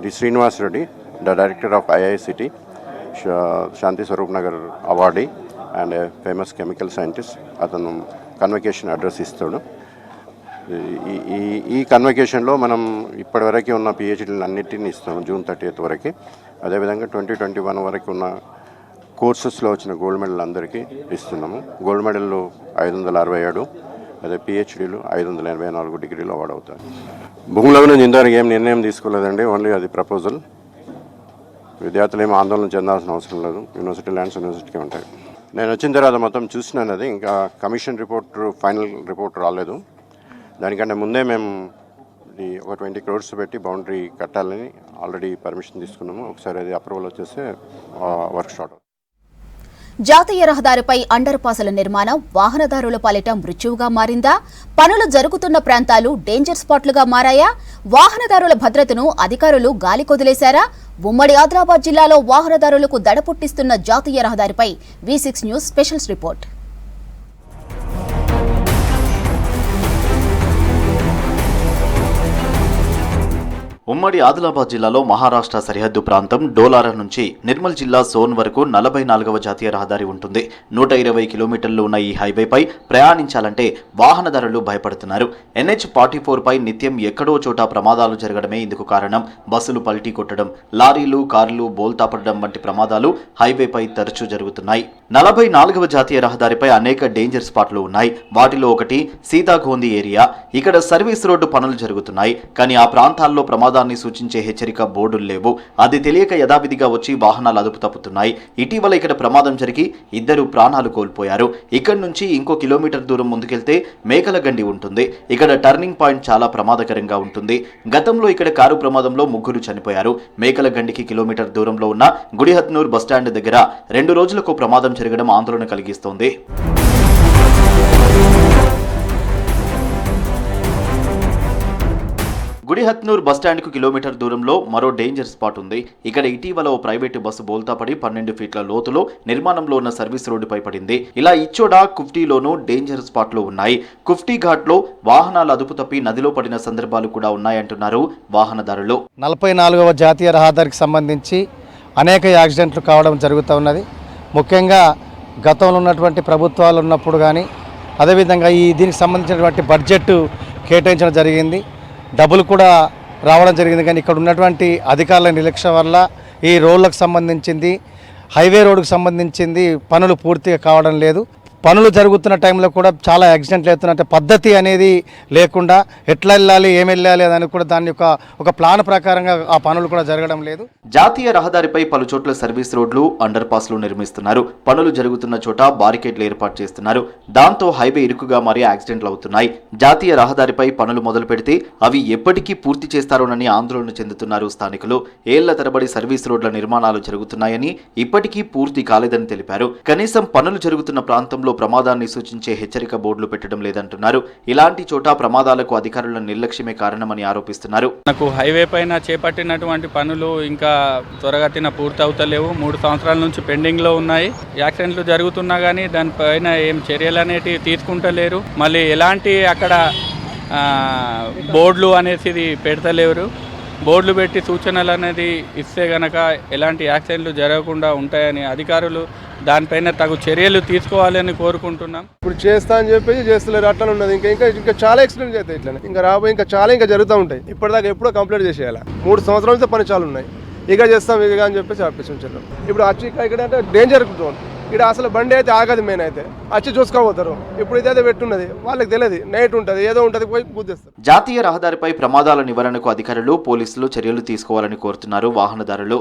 D Srinivas Reddy, the director of IICT, Shanti Swarup Nagar awardee and famous chemical scientist, అతను కన్వకేషన్ అడ్రస్ ఇస్తాడు. ఈ కన్వకేషన్లో మనం ఇప్పటివరకు ఉన్న పిహెచ్డీలు అన్నిటిని ఇస్తాము జూన్ 30th వరకు. అదేవిధంగా 2021 వరకు ఉన్న కోర్సెస్లో వచ్చిన గోల్డ్ మెడల్ అందరికీ ఇస్తున్నాము. గోల్డ్ మెడల్లో 567, అదే పిహెచ్డీలు 584 డిగ్రీలు అవార్డు అవుతాయి. భూముల గురించి ఇంతవరకు ఏం నిర్ణయం తీసుకోలేదండి. ఓన్లీ అది ప్రపోజల్. విద్యార్థులు ఏమి ఆందోళన చెందాల్సిన అవసరం లేదు. యూనివర్సిటీ ల్యాండ్స్ యూనివర్సిటీకి ఉంటాయి. నేను వచ్చిన తర్వాత మొత్తం చూసినాను. అది ఇంకా కమిషన్ రిపోర్ట్, ఫైనల్ రిపోర్ట్ రాలేదు. దానికంటే ముందే మేము ఒక 20 crores పెట్టి బౌండరీ కట్టాలని ఆల్రెడీ పర్మిషన్ తీసుకున్నాము. ఒకసారి అది అప్రూవల్ వచ్చేస్తే వర్క్ స్టార్ట్ అవుతుంది. జాతీయ రహదారిపై అండర్ పాసుల నిర్మాణం వాహనదారుల పాలిట మృత్యువుగా మారిందా? పనులు జరుగుతున్న ప్రాంతాలు డేంజర్ స్పాట్లుగా మారాయా? వాహనదారుల భద్రతను అధికారులు గాలికొదిలేశారా? ఉమ్మడి ఆదిలాబాద్ జిల్లాలో వాహనదారులకు దడ పుట్టిస్తున్న జాతీయ రహదారిపై V6 న్యూస్ స్పెషల్స్ రిపోర్ట్. ఉమ్మడి ఆదిలాబాద్ జిల్లాలో మహారాష్ట్ర సరిహద్దు ప్రాంతం డోలారా నుంచి నిర్మల్ జిల్లా సోన్ వరకు 44వ జాతీయ రహదారి ఉంటుంది. 120 కిలోమీటర్లు ఉన్న ఈ హైవేపై ప్రయాణించాలంటే వాహనదారులు భయపడుతున్నారు. NH-44 పై నిత్యం ఎక్కడో చోట ప్రమాదాలు జరగడమే ఇందుకు కారణం. బస్సులు పల్టీ కొట్టడం, లారీలు, కార్లు బోల్తా పడడం వంటి ప్రమాదాలు హైవేపై తరచూ జరుగుతున్నాయి. 44వ జాతీయ రహదారిపై అనేక డేంజర్ స్పాట్లు ఉన్నాయి. వాటిలో ఒకటి సీతాగోంది ఏరియా. ఇక్కడ సర్వీస్ రోడ్డు పనులు జరుగుతున్నాయి. కానీ ఆ ప్రాంతాల్లో ప్రమాదాన్ని సూచించే హెచ్చరిక బోర్డులు లేవు. అది తెలియక యథావిధిగా వచ్చి వాహనాలు అదుపు తప్పుతున్నాయి. ఇటీవల ఇక్కడ ప్రమాదం జరిగి 2 ప్రాణాలు కోల్పోయారు. ఇక్కడి నుంచి ఇంకో కిలోమీటర్ దూరం ముందుకెళ్తే మేకలగండి ఉంటుంది. ఇక్కడ టర్నింగ్ పాయింట్ చాలా ప్రమాదకరంగా ఉంటుంది. గతంలో ఇక్కడ కారు ప్రమాదంలో 3 చనిపోయారు. మేకలగండికి కిలోమీటర్ దూరంలో ఉన్న గుడిహత్నూర్ బస్టాండ్ దగ్గర 2 రోజులకు ప్రమాదం జరగడం ఆందోళన కలిగిస్తోంది. గుడిహత్నూర్ బస్టాండ్కు కిలోమీటర్ దూరంలో మరో డేంజర్ స్పాట్ ఉంది. ఇక్కడ ఇటీవల ఓ ప్రైవేటు బస్సు బోల్తా పడి 12 ఫీట్ల లోతులో నిర్మాణంలో ఉన్న సర్వీస్ రోడ్డుపై పడింది. ఇలా ఇచ్చోడా, కుఫ్టీలోనూ డేంజర్ స్పాట్లు ఉన్నాయి. కుఫ్టీ ఘాట్లో వాహనాలు అదుపు తప్పి నదిలో పడిన సందర్భాలు కూడా ఉన్నాయంటున్నారు వాహనదారులు. 44వ జాతీయ రహదారికి సంబంధించి అనేక యాక్సిడెంట్లు కావడం జరుగుతూ ఉన్నది. ముఖ్యంగా గతంలో ఉన్నటువంటి ప్రభుత్వాలు ఉన్నప్పుడు కానీ అదేవిధంగా దీనికి సంబంధించినటువంటి బడ్జెట్ కేటాయించడం జరిగింది, డబ్బులు కూడా రావడం జరిగింది. కానీ ఇక్కడ ఉన్నటువంటి అధికారుల నిర్లక్ష్యం వల్ల ఈ రోడ్లకు సంబంధించింది, హైవే రోడ్డుకు సంబంధించింది పనులు పూర్తిగా కావడం లేదు. పనులు జరుగుతున్న టైంలో కూడా చాలా యాక్సిడెంట్లు అవుతున్నాయి. పద్ధతి అనేది లేకుండా ఎట్లా వెళ్ళాలి, ఏం వెళ్ళాలి అని కూడా దాని యొక్క ఒక ప్లాన్ ప్రకారంగా ఆ పనులు కూడా జరగడం లేదు. జాతీయ రహదారిపై పలు చోట్ల సర్వీస్ రోడ్లు, అండర్ పాస్లు నిర్మిస్తున్నారు. పనులు జరుగుతున్న చోట బారికేడ్లు ఏర్పాటు చేస్తున్నారు. దాంతో హైవే ఇరుకుగా మారి యాక్సిడెంట్లు అవుతున్నాయి. జాతీయ రహదారిపై పనులు మొదలు పెడితే అవి ఎప్పటికీ పూర్తి చేస్తారోనని ఆందోళన చెందుతున్నారు స్థానికులు. ఏళ్ల తరబడి సర్వీస్ రోడ్ల నిర్మాణాలు జరుగుతున్నాయని ఇప్పటికీ పూర్తి కాలేదని తెలిపారు. కనీసం పనులు జరుగుతున్న ప్రాంతంలో ప్రమాదాన్ని సూచించే హెచ్చరిక బోర్డులు పెట్టడం లేదంటున్నారు. ఇలాంటి చోట ప్రమాదాలకు అధికారుల నిర్లక్ష్యమే కారణమని ఆరోపిస్తున్నారు. మనకు హైవే పైన చేపట్టినటువంటి పనులు ఇంకా త్వరగతిన పూర్తి అవుతలేవు. 3 సంవత్సరాల నుంచి పెండింగ్లో ఉన్నాయి. యాక్సిడెంట్లు జరుగుతున్నా కానీ దానిపైన ఏం చర్యలు అనేటివి తీసుకుంటలేరు. మళ్ళీ ఎలాంటి అక్కడ బోర్డులు అనేసి పెడతలేరు. బోర్డులు పెట్టి సూచనలు అనేది ఇస్తే గనక ఎలాంటి యాక్సిడెంట్లు జరగకుండా ఉంటాయని అధికారులు దానిపైన తగు చర్యలు తీసుకోవాలని కోరుకుంటున్నాం. ఇప్పుడు చేస్తా అని చెప్పేసి చేస్తలేరు, అట్లా ఉన్నది. ఇంకా చాలా యాక్సిడెంట్స్ అవుతాయి ఇట్లా. ఇంకా రాబోయే ఇంకా జరుగుతూ ఉంటాయి. ఇప్పటిదాకా ఎప్పుడో కంప్లీట్ చేసేయాలి. 3 సంవత్సరాల నుంచి పని చాలు ఉన్నాయి. ఇక చేస్తాం ఇక అని చెప్పేసి ఆపేసించారు. ఇప్పుడు వచ్చి ఇక్కడ అంటే డేంజర్ ఉంటుంది. ఇక్కడ అసలు బండి అయితే ఆగదు. మెయిన్ అయితే వచ్చి చూసుకోబోతారు. ఇప్పుడు ఇదైతే పెట్టున్నది, వాళ్ళకి తెలియదు. నైట్ ఉంటుంది, ఏదో ఉంటుంది, పోయి గుద్దేస్తారు. జాతీయ రహదారిపై ప్రమాదాల నివారణకు అధికారులు, పోలీసులు చర్యలు తీసుకోవాలని కోరుతున్నారు వాహనదారులు.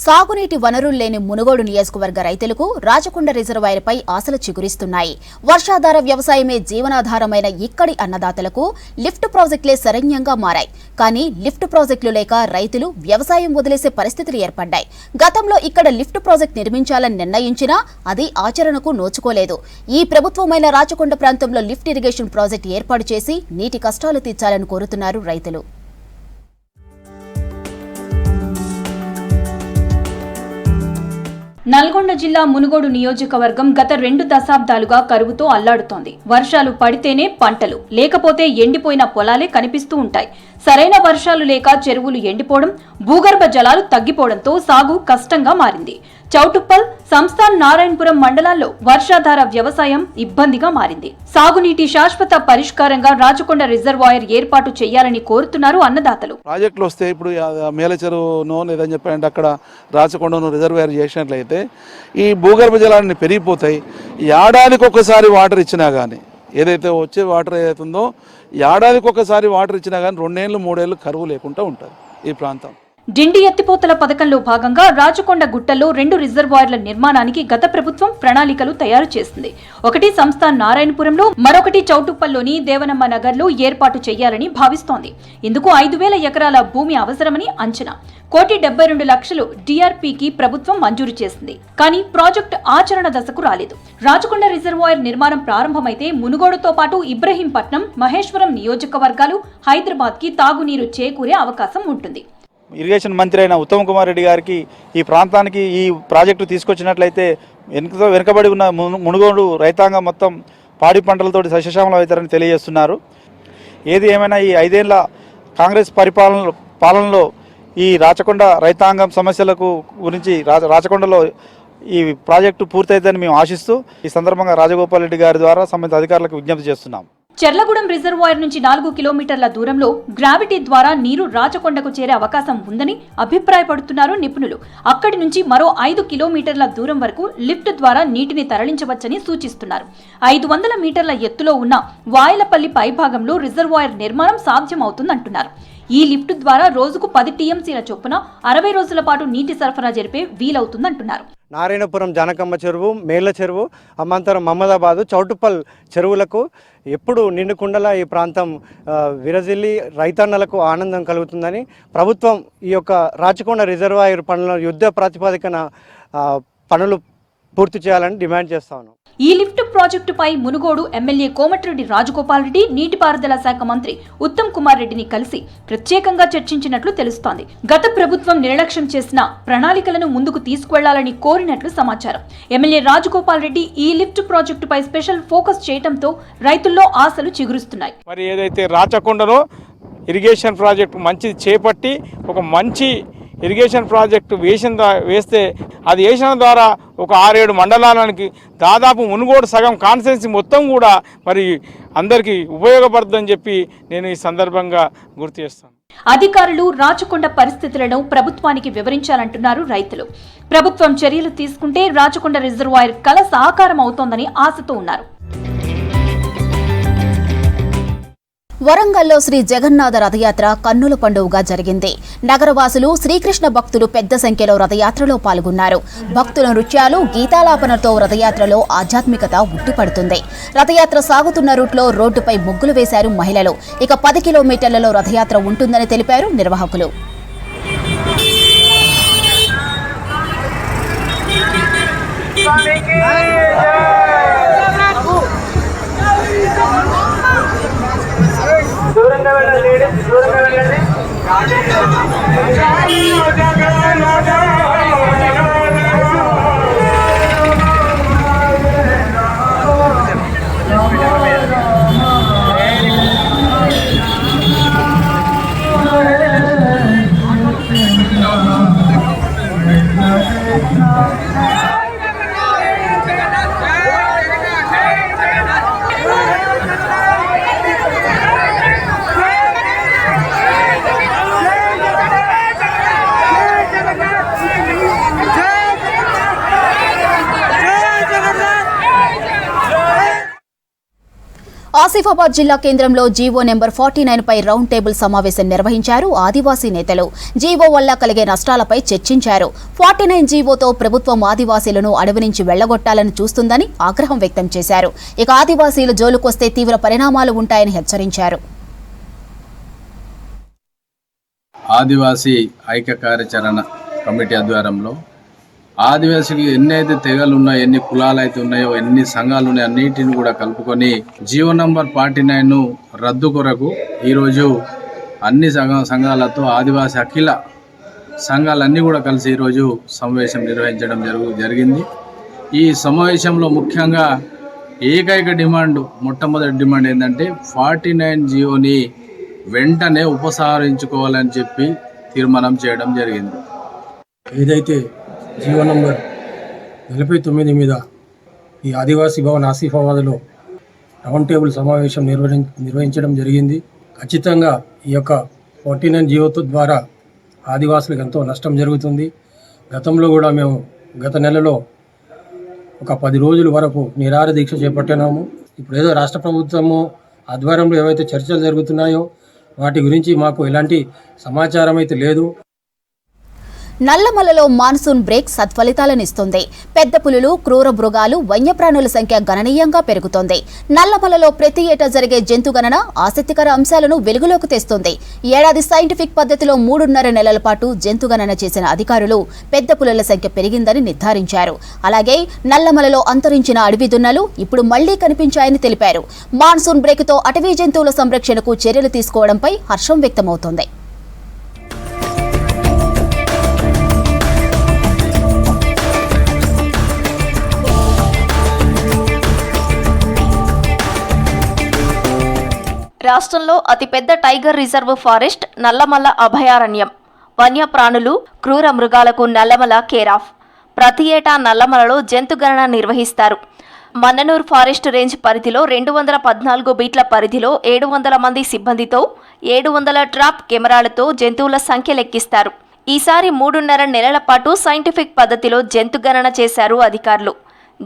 సాగునీటి వనరులు లేని మునుగోడు నియోజకవర్గ రైతులకు రాచకొండ రిజర్వాయర్పై ఆశలు చిగురిస్తున్నాయి. వర్షాధార వ్యవసాయమే జీవనాధారమైన ఇక్కడి అన్నదాతలకు లిఫ్ట్ ప్రాజెక్టులే శరణ్యంగా మారాయి. కానీ లిఫ్ట్ ప్రాజెక్టులు లేక రైతులు వ్యవసాయం వదిలేసే పరిస్థితులు ఏర్పడ్డాయి. గతంలో ఇక్కడ లిఫ్ట్ ప్రాజెక్టు నిర్మించాలని నిర్ణయించినా అది ఆచరణకు నోచుకోలేదు. ఈ ప్రభుత్వమైన రాచకొండ ప్రాంతంలో లిఫ్ట్ ఇరిగేషన్ ప్రాజెక్టు ఏర్పాటు చేసి నీటి కష్టాలు తీర్చాలని కోరుతున్నారు రైతులు. నల్గొండ జిల్లా మునుగోడు నియోజకవర్గం గత 2 దశాబ్దాలుగా కరువుతో అల్లాడుతోంది. వర్షాలు పడితేనే పంటలు, లేకపోతే ఎండిపోయిన పొలాలే కనిపిస్తూ ఉంటాయి. సరైన వర్షాలు లేక చెరువులు ఎండిపోవడం, భూగర్భ జలాలు తగ్గిపోవడంతో సాగు కష్టంగా మారింది. చౌటుప్పల్, సంస్థాన్ నారాయణపురం మండలాల్లో వర్షాధార వ్యవసాయం ఇబ్బందిగా మారింది. సాగునీటి శాశ్వత పరిష్కారంగా రాచకొండ రిజర్వాయర్ ఏర్పాటు చేయాలని కోరుతున్నారు అన్నదాతలు. ప్రాజెక్టులు వస్తే ఇప్పుడు మేల చెరువునో లేదని చెప్పంటే అక్కడ రాచకొండను రిజర్వాయర్ చేసినట్లయితే ఈ భూగర్భ జలాన్ని పెరిగిపోతాయి. ఏడాదికి ఒకసారి వాటర్ ఇచ్చినా కానీ, ఏదైతే వచ్చే వాటర్ ఏదైతుందో ఏడాదికి ఒకసారి వాటర్ ఇచ్చినా కానీ 2 ఏళ్ళు 3 ఏళ్ళు కరువు లేకుండా ఉంటుంది ఈ ప్రాంతం. డిండి ఎత్తిపోతల పథకంలో భాగంగా రాచకొండ గుట్టల్లో 2 రిజర్వాయర్ల నిర్మాణానికి గత ప్రభుత్వం ప్రణాళికలు తయారు చేసింది. ఒకటి సంస్థాన్ నారాయణపురంలో, మరొకటి చౌటుప్పల్లోని దేవనమ్మ నగర్లో ఏర్పాటు చేయాలని భావిస్తోంది. ఇందుకు 5,000 ఎకరాల భూమి అవసరమని అంచనా. 1,72,00,000 డిఆర్పీకి ప్రభుత్వం మంజూరు చేసింది. కానీ ప్రాజెక్టు ఆచరణ దశకు రాలేదు. రాచకొండ రిజర్వాయర్ నిర్మాణం ప్రారంభమైతే మునుగోడుతో పాటు ఇబ్రహీంపట్నం, మహేశ్వరం నియోజకవర్గాలు, హైదరాబాద్ కి తాగునీరు చేకూరే అవకాశం ఉంటుంది. ఇరిగేషన్ మంత్రి అయిన ఉత్తమ్ కుమార్ రెడ్డి గారికి ఈ ప్రాంతానికి ఈ ప్రాజెక్టు తీసుకొచ్చినట్లయితే వెనుకబడి ఉన్న మునుగోడు రైతాంగం మొత్తం పాడి పంటలతోటి సస్యశ్యామలం అవుతారని తెలియజేస్తున్నారు. ఏది ఏమైనా ఈ 5 ఏళ్ల కాంగ్రెస్ పాలనలో ఈ రాచకొండ రైతాంగం సమస్యలకు గురించి రాచకొండలో ఈ ప్రాజెక్టు పూర్తయిద్దని మేము ఆశిస్తూ ఈ సందర్భంగా రాజగోపాల్ రెడ్డి గారి ద్వారా సంబంధిత అధికారులకు విజ్ఞప్తి చేస్తున్నాం. చెర్లగూడెం రిజర్వాయర్ నుంచి 4 కిలోమీటర్ల దూరంలో గ్రావిటీ ద్వారా నీరు రాచకొండకు చేరే అవకాశం ఉందని అభిప్రాయపడుతున్నారు నిపుణులు. అక్కడి నుంచి మరో 5 కిలోమీటర్ల దూరం వరకు లిఫ్ట్ ద్వారా నీటిని తరలించవచ్చని సూచిస్తున్నారు. 500 మీటర్ల ఎత్తులో ఉన్న వాయలపల్లి పైభాగంలో రిజర్వాయర్ నిర్మాణం సాధ్యమవుతుందంటున్నారు. ఈ లిఫ్ట్ ద్వారా రోజుకు 10 టీఎంసీల చొప్పున 60 రోజుల పాటు నీటి సరఫరా జరిపే వీలవుతుందంటున్నారు. నారాయణపురం జానకమ్మ చెరువు, మేళ్ల చెరువు, అమ్మంతరం మహమ్మదాబాదు, చౌటుప్పల్ చెరువులకు ఎప్పుడు నిండుకుండలా ఈ ప్రాంతం విరజిల్లి రైతన్నలకు ఆనందం కలుగుతుందని ప్రభుత్వం ఈ యొక్క రాచకొండ రిజర్వాయర్ పనుల యుద్ధ ప్రాతిపదికన పనులు పూర్తి చేయాలని డిమాండ్ చేస్తాను. ఈ లిఫ్ట్ ప్రాజెక్టుపై మునుగోడు ఎమ్మెల్యే కోమటిరెడ్డి రాజగోపాల్ రెడ్డి, నీటిపారుదల శాఖ మంత్రి ఉత్తమ్ కుమార్ రెడ్డిని కలిసి ప్రత్యేకంగా చర్చించినట్లు తెలుస్తోంది. గత ప్రభుత్వం నిర్లక్ష్యం చేసిన ప్రణాళికలను ముందుకు తీసుకువెళ్లాలని కోరినట్లు సమాచారం. ఎమ్మెల్యే రాజగోపాల్ రెడ్డి ఈ లిఫ్ట్ ప్రాజెక్టుపై స్పెషల్ ఫోకస్ చేయడంతో రైతుల్లో ఆశలు చిగురుస్తున్నాయి. మరి ఏదైతే రాచకొండలో ఇరిగేషన్ ప్రాజెక్టు మంచిది చేపట్టి ఒక మంచి ఇరిగేషన్ ప్రాజెక్టు వేస్తే అది వేసిన ద్వారా ఒక 6-7 మండలానికి దాదాపు మునుగోడు సగం కాన్స్టిట్యున్సీ మొత్తం కూడా మరి అందరికీ ఉపయోగపడుతుందని చెప్పి నేను ఈ సందర్భంగా గుర్తు చేస్తాను. అధికారులు రాచకొండ పరిస్థితులను ప్రభుత్వానికి వివరించాలంటున్నారు రైతులు. ప్రభుత్వం చర్యలు తీసుకుంటే రాచకొండ రిజర్వాయర్ కల సాకారం అవుతోందని ఆశతో ఉన్నారు. వరంగల్లో శ్రీ జగన్నాథ రథయాత్ర కన్నుల పండుగగా జరిగింది. నగరవాసులు, శ్రీకృష్ణ భక్తులు పెద్ద సంఖ్యలో రథయాత్రలో పాల్గొన్నారు. భక్తుల నృత్యాలు, గీతాలాపనతో రథయాత్రలో ఆధ్యాత్మికత ఉట్టిపడుతుంది. రథయాత్ర సాగుతున్న రూట్లో రోడ్డుపై ముగ్గులు వేశారు మహిళలు. ఇక 10 కిలోమీటర్లలో రథయాత్ర ఉంటుందని తెలిపారు నిర్వాహకులు. దూరంగా వెళ్ళండి, దూరంగా వెళ్ళండి. ఆసిఫాబాద్ జిల్లా కేంద్రంలో జీవో నెంబర్ 49 పై రౌండ్ టేబుల్ సమావేశం నిర్వహించారు ఆదివాసీ నేతలు. జీవో వల్ల కలిగే నష్టాలపై చర్చించారు. 49 జీవోతో ప్రభుత్వం ఆదివాసీలను అడవి నుంచి వెళ్లగొట్టాలని చూస్తుందని ఆగ్రహం వ్యక్తం చేశారు. ఇక ఆదివాసీలు జోలుకొస్తే తీవ్ర పరిణామాలు ఉంటాయని హెచ్చరించారు. ఆదివాసీ ఐక్య కార్యాచరణ కమిటీ ఆధ్వర్యంలో ఆదివాసీకి ఎన్నైతే తెగలు ఉన్నాయో, ఎన్ని కులాలు అయితే ఉన్నాయో, ఎన్ని సంఘాలు ఉన్నాయో అన్నిటిని కూడా కలుపుకొని జీవో నంబర్ 49 రద్దు కొరకు ఈరోజు అన్ని సంఘాలతో ఆదివాసీ అఖిల సంఘాలన్నీ కూడా కలిసి ఈరోజు సమావేశం నిర్వహించడం జరిగింది. ఈ సమావేశంలో ముఖ్యంగా ఏకైక డిమాండ్, మొట్టమొదటి డిమాండ్ ఏంటంటే 49 జీవోని వెంటనే ఉపసంహరించుకోవాలని చెప్పి తీర్మానం చేయడం జరిగింది. ఏదైతే జీవో నంబర్ 49 మీద ఈ ఆదివాసీ భవన్ ఆసిఫాబాద్లో రౌండ్ టేబుల్ సమావేశం నిర్వహించడం జరిగింది. ఖచ్చితంగా ఈ యొక్క 49 జీవో ద్వారా ఆదివాసులకు ఎంతో నష్టం జరుగుతుంది. గతంలో కూడా మేము గత నెలలో ఒక 10 రోజుల వరకు నిరాహార దీక్ష చేపట్టినాము. ఇప్పుడు ఏదో రాష్ట్ర ప్రభుత్వము ఆధ్వర్యంలో ఏవైతే చర్చలు జరుగుతున్నాయో వాటి గురించి మాకు ఎలాంటి సమాచారం అయితే లేదు. నల్లమలలో మాన్సూన్ బ్రేక్ సత్ఫలితాలనిస్తుంది. పెద్ద పులులు, క్రూర మృగాలు, వన్యప్రాణుల సంఖ్య గణనీయంగా పెరుగుతోంది. నల్లమలలో ప్రతి ఏటా జరిగే జంతు గణన ఆసక్తికర అంశాలను వెలుగులోకి తెస్తుంది. ఏడాది సైంటిఫిక్ పద్ధతిలో 3.5 నెలల పాటు జంతు గణన చేసిన అధికారులు పెద్ద పులుల సంఖ్య పెరిగిందని నిర్ధారించారు. అలాగే నల్లమలలో అంతరించిన అడవి దున్నలు ఇప్పుడు మళ్లీ కనిపించాయని తెలిపారు. మాన్సూన్ బ్రేక్తో అటవీ జంతువుల సంరక్షణకు చర్యలు తీసుకోవడంపై హర్షం వ్యక్తమవుతోంది. రాష్ట్రంలో అతిపెద్ద టైగర్ రిజర్వ్ ఫారెస్ట్ నల్లమల్ల అభయారణ్యం. వన్యప్రాణులు, క్రూర మృగాలకు నల్లమల కేరాఫ్. ప్రతి ఏటా నల్లమలలో జంతుగణన నిర్వహిస్తారు. మన్ననూర్ ఫారెస్ట్ రేంజ్ పరిధిలో 214 బీట్ల పరిధిలో 700 మంది సిబ్బందితో 700 ట్రాప్ కెమెరాలతో జంతువుల సంఖ్య లెక్కిస్తారు. ఈసారి 3.5 నెలల పాటు సైంటిఫిక్ పద్ధతిలో జంతుగణన చేశారు అధికారులు.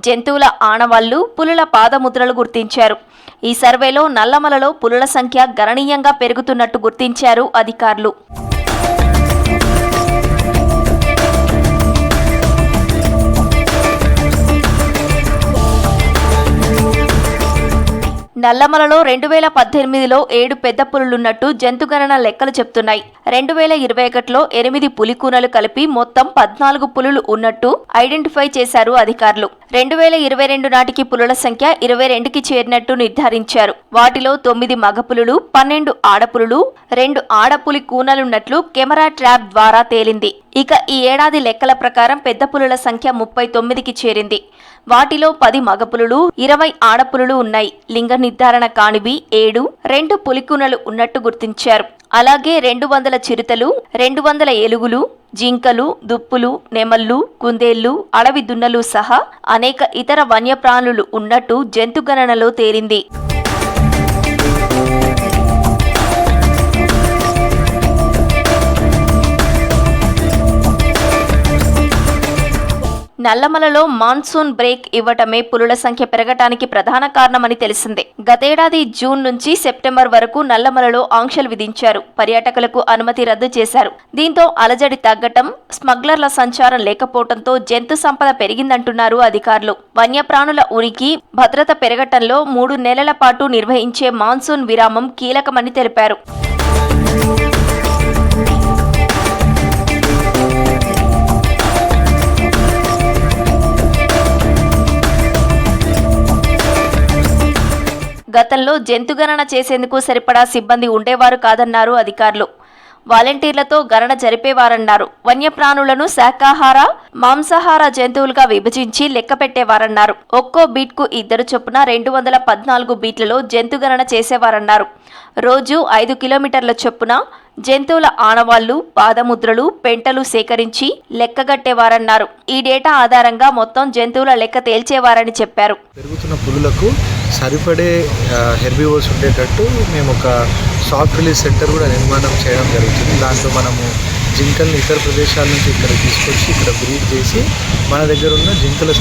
జంతువుల ఆనవాళ్లు, పులుల పాదముద్రలు గుర్తించారు. ఈ సర్వేలో నల్లమలలో పులుల సంఖ్య గణనీయంగా పెరుగుతున్నట్టు గుర్తించారు అధికారులు. నల్లమలలో 2018లో 7 పెద్ద పులులున్నట్టు జంతుగణన లెక్కలు చెప్తున్నాయి. 2021లో 8 పులికూనలు కలిపి మొత్తం 14 పులులు ఉన్నట్టు ఐడెంటిఫై చేశారు అధికారులు. 2022 నాటికి పులుల సంఖ్య 22కి చేరినట్టు నిర్ధారించారు. వాటిలో 9 మగపులులు, 12 ఆడపులులు, 2 ఆడపులి కూనలున్నట్లు కెమెరా ట్రాప్ ద్వారా తేలింది. ఇక ఈ ఏడాది లెక్కల ప్రకారం పెద్ద పులుల సంఖ్య 39కి చేరింది. వాటిలో 10 మగపులులు, 20 ఆడపులులు ఉన్నాయి. లింగ నిర్ధారణ కానివి 7, 2 పులికూనలు ఉన్నట్టు గుర్తించారు. అలాగే 200 చిరుతలు, 200 ఏలుగులు, జింకలు, దుప్పులు, నెమళ్ళు, కుందేళ్లు, అడవి దున్నలు సహా అనేక ఇతర వన్యప్రాణులు ఉన్నట్టు జంతుగణనలో తేలింది. నల్లమలలో మాన్సూన్ బ్రేక్ ఇవ్వటమే పులుల సంఖ్య పెరగటానికి ప్రధాన కారణమని తెలిసిందే. గతేడాది జూన్ నుంచి సెప్టెంబర్ వరకు నల్లమలలో ఆంక్షలు విధించారు. పర్యాటకులకు అనుమతి రద్దు చేశారు. దీంతో అలజడి తగ్గటం, స్మగ్లర్ల సంచారం లేకపోవడంతో జంతు సంపద పెరిగిందంటున్నారు అధికారులు. వన్యప్రాణుల ఉనికి, భద్రత పెరగటంలో 3 నెలల పాటు నిర్వహించే మాన్సూన్ విరామం కీలకమని తెలిపారు. గతంలో జంతుగణన చేసేందుకు సరిపడా సిబ్బంది ఉండేవారు కాదన్నారు అధికారులు. వాలంటీర్లతో గణన జరిపేవారన్నారు. వన్యప్రాణులను శాకాహార, మాంసాహార జంతువులుగా విభజించి లెక్క పెట్టేవారన్నారు. ఒక్కో బీట్కు 2 చొప్పున 214 బీట్లలో జంతుగణన చేసేవారన్నారు. రోజు 5 కిలోమీటర్ల చొప్పున జంతువుల ఆనవాళ్లు, పాదముద్రలు, పెంటలు సేకరించి లెక్కగట్టేవారన్నారు. ఈ డేటా ఆధారంగా మొత్తం జంతువుల లెక్క తేల్చేవారని చెప్పారు. పెరుగుతున్న పులులకు సరిపడే హెర్బివోర్స్ ఉండేటట్టు మేము ఒక సాఫ్ట్ రిలీజ్ సెంటర్ కూడా నిర్మాణం చేయడం జరుగుతుంది. దాంట్లో మనము జింకల్ని ఇతర ప్రదేశాల నుంచి ఇక్కడ తీసుకొచ్చి ఇక్కడ బ్రీడ్ చేసి మన దగ్గర ఉన్న జింకల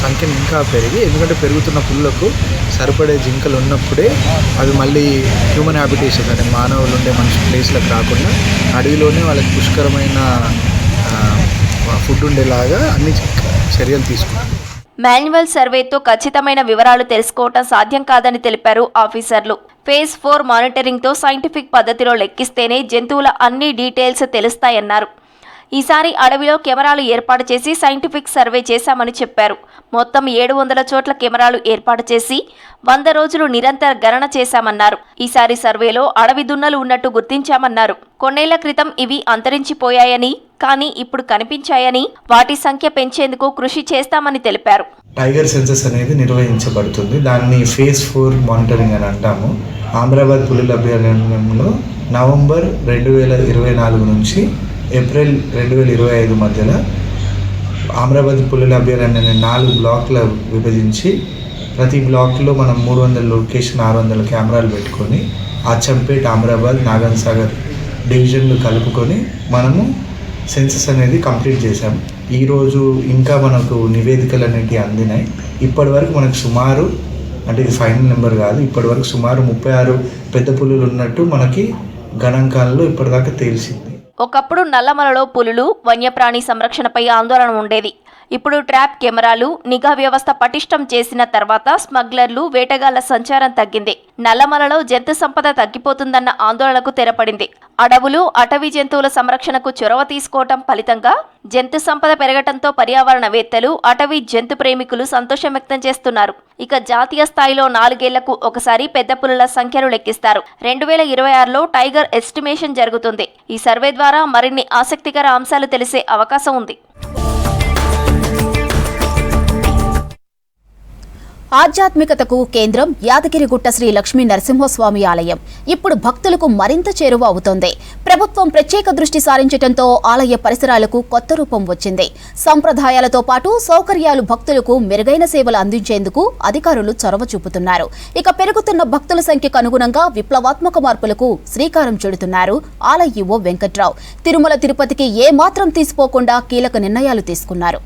సంఖ్యను ఇంకా పెరిగి, ఎందుకంటే పెరుగుతున్న పులులకు సరిపడే జింకలు ఉన్నప్పుడే అవి మళ్ళీ హ్యూమన్ హ్యాబిటేషన్ అంటే మానవులు ఉండే మనిషి ప్లేస్లకు రాకుండా అడవిలోనే వాళ్ళకి పుష్కరమైన ఫుడ్ ఉండేలాగా అన్ని చర్యలు తీసుకుంటాం. మాన్యువల్ సర్వేతో ఖచ్చితమైన వివరాలు తెలుసుకోవటం సాధ్యం కాదని తెలిపారు ఆఫీసర్లు. ఫేజ్ 4 మానిటరింగ్తో సైంటిఫిక్ పద్ధతిలో లెక్కిస్తేనే జంతువుల అన్ని డీటెయిల్స్ తెలుస్తాయన్నారు. ఈసారి అడవిలో కెమెరాలు ఏర్పాటు చేసి సైంటిఫిక్ సర్వే చేశామని చెప్పారు. మొత్తం 700 చోట్ల కెమెరాలు ఏర్పాటు చేసి 100 రోజులు నిరంతర గణన చేశామన్నారు. ఈసారి సర్వేలో అడవి దున్నలు ఉన్నట్టు గుర్తించామన్నారు. కొన్నేళ్ల క్రితం ఇవి అంతరించిపోయాయని, కానీ ఇప్పుడు కనిపించాయని, వాటి సంఖ్య పెంచేందుకు కృషి చేస్తామని తెలిపారు. టైగర్ సెన్సస్ అనేది నిర్వహించబడుతుంది. దాన్ని ఫేజ్ 4 మానిటరింగ్ అని అంటాము. అమరాబాద్ పులుల అభయారణ్యంలో నవంబర్ 2024 నుంచి ఏప్రిల్ 2025 మధ్యలో అమరాబాద్ పులుల అభయారణ్యాన్ని 4 బ్లాక్ల విభజించి ప్రతి బ్లాక్లో మనం 300 లొకేషన్ 600 కెమెరాలు పెట్టుకొని అచ్చంపేట, అమరాబాద్, నాగన్ సాగర్ డివిజన్లు కలుపుకొని మనము సెన్సస్ అనేది కంప్లీట్ చేశాము. ఈరోజు ఇంకా మనకు నివేదికలు అనేవి అందినాయి. ఇప్పటి వరకు మనకు సుమారు, అంటే ఇది ఫైనల్ నెంబర్ కాదు, ఇప్పటి వరకు సుమారు 36 పెద్ద పులులు ఉన్నట్టు మనకి గణాంకాలలో ఇప్పటిదాకా తేల్చింది. ఒకప్పుడు నల్లమలలో పులులు, వన్యప్రాణి సంరక్షణపై ఆందోళన ఉండేది. ఇప్పుడు ట్రాప్ కెమెరాలు, నిఘా వ్యవస్థ పటిష్టం చేసిన తర్వాత స్మగ్లర్లు, వేటగాళ్ల సంచారం తగ్గింది. నల్లమలలో జంతు సంపద తగ్గిపోతుందన్న ఆందోళనకు తెరపడింది. అడవులు, అటవీ జంతువుల సంరక్షణకు చొరవ తీసుకోవటం ఫలితంగా జంతు సంపద పెరగటంతో పర్యావరణవేత్తలు, అటవీ జంతు ప్రేమికులు సంతోషం వ్యక్తం చేస్తున్నారు. ఇక జాతీయ స్థాయిలో 4 ఏళ్లకు ఒకసారి పెద్ద పులుల సంఖ్యను లెక్కిస్తారు. 2026లో టైగర్ ఎస్టిమేషన్ జరుగుతుంది. ఈ సర్వే ద్వారా మరిన్ని ఆసక్తికర అంశాలు తెలిసే అవకాశం ఉంది. ఆధ్యాత్మికతకు కేంద్రం యాదగిరిగుట్ట శ్రీ లక్ష్మీ నరసింహస్వామి ఆలయం ఇప్పుడు భక్తులకు మరింత చేరువ అవుతోంది. ప్రభుత్వం ప్రత్యేక దృష్టి సారించడంతో ఆలయ పరిసరాలకు కొత్త రూపం వచ్చింది. సంప్రదాయాలతో పాటు సౌకర్యాలు భక్తులకు మెరుగైన సేవలు అందించేందుకు అధికారులు చొరవ చూపుతున్నారు. ఇక పెరుగుతున్న భక్తుల సంఖ్యకు అనుగుణంగా విప్లవాత్మక మార్పులకు శ్రీకారం చుడుతున్నారు ఆలయ ఈవో వెంకట్రావు. తిరుమల తిరుపతికి ఏమాత్రం తీసిపోకుండా కీలక నిర్ణయాలు తీసుకున్నారు.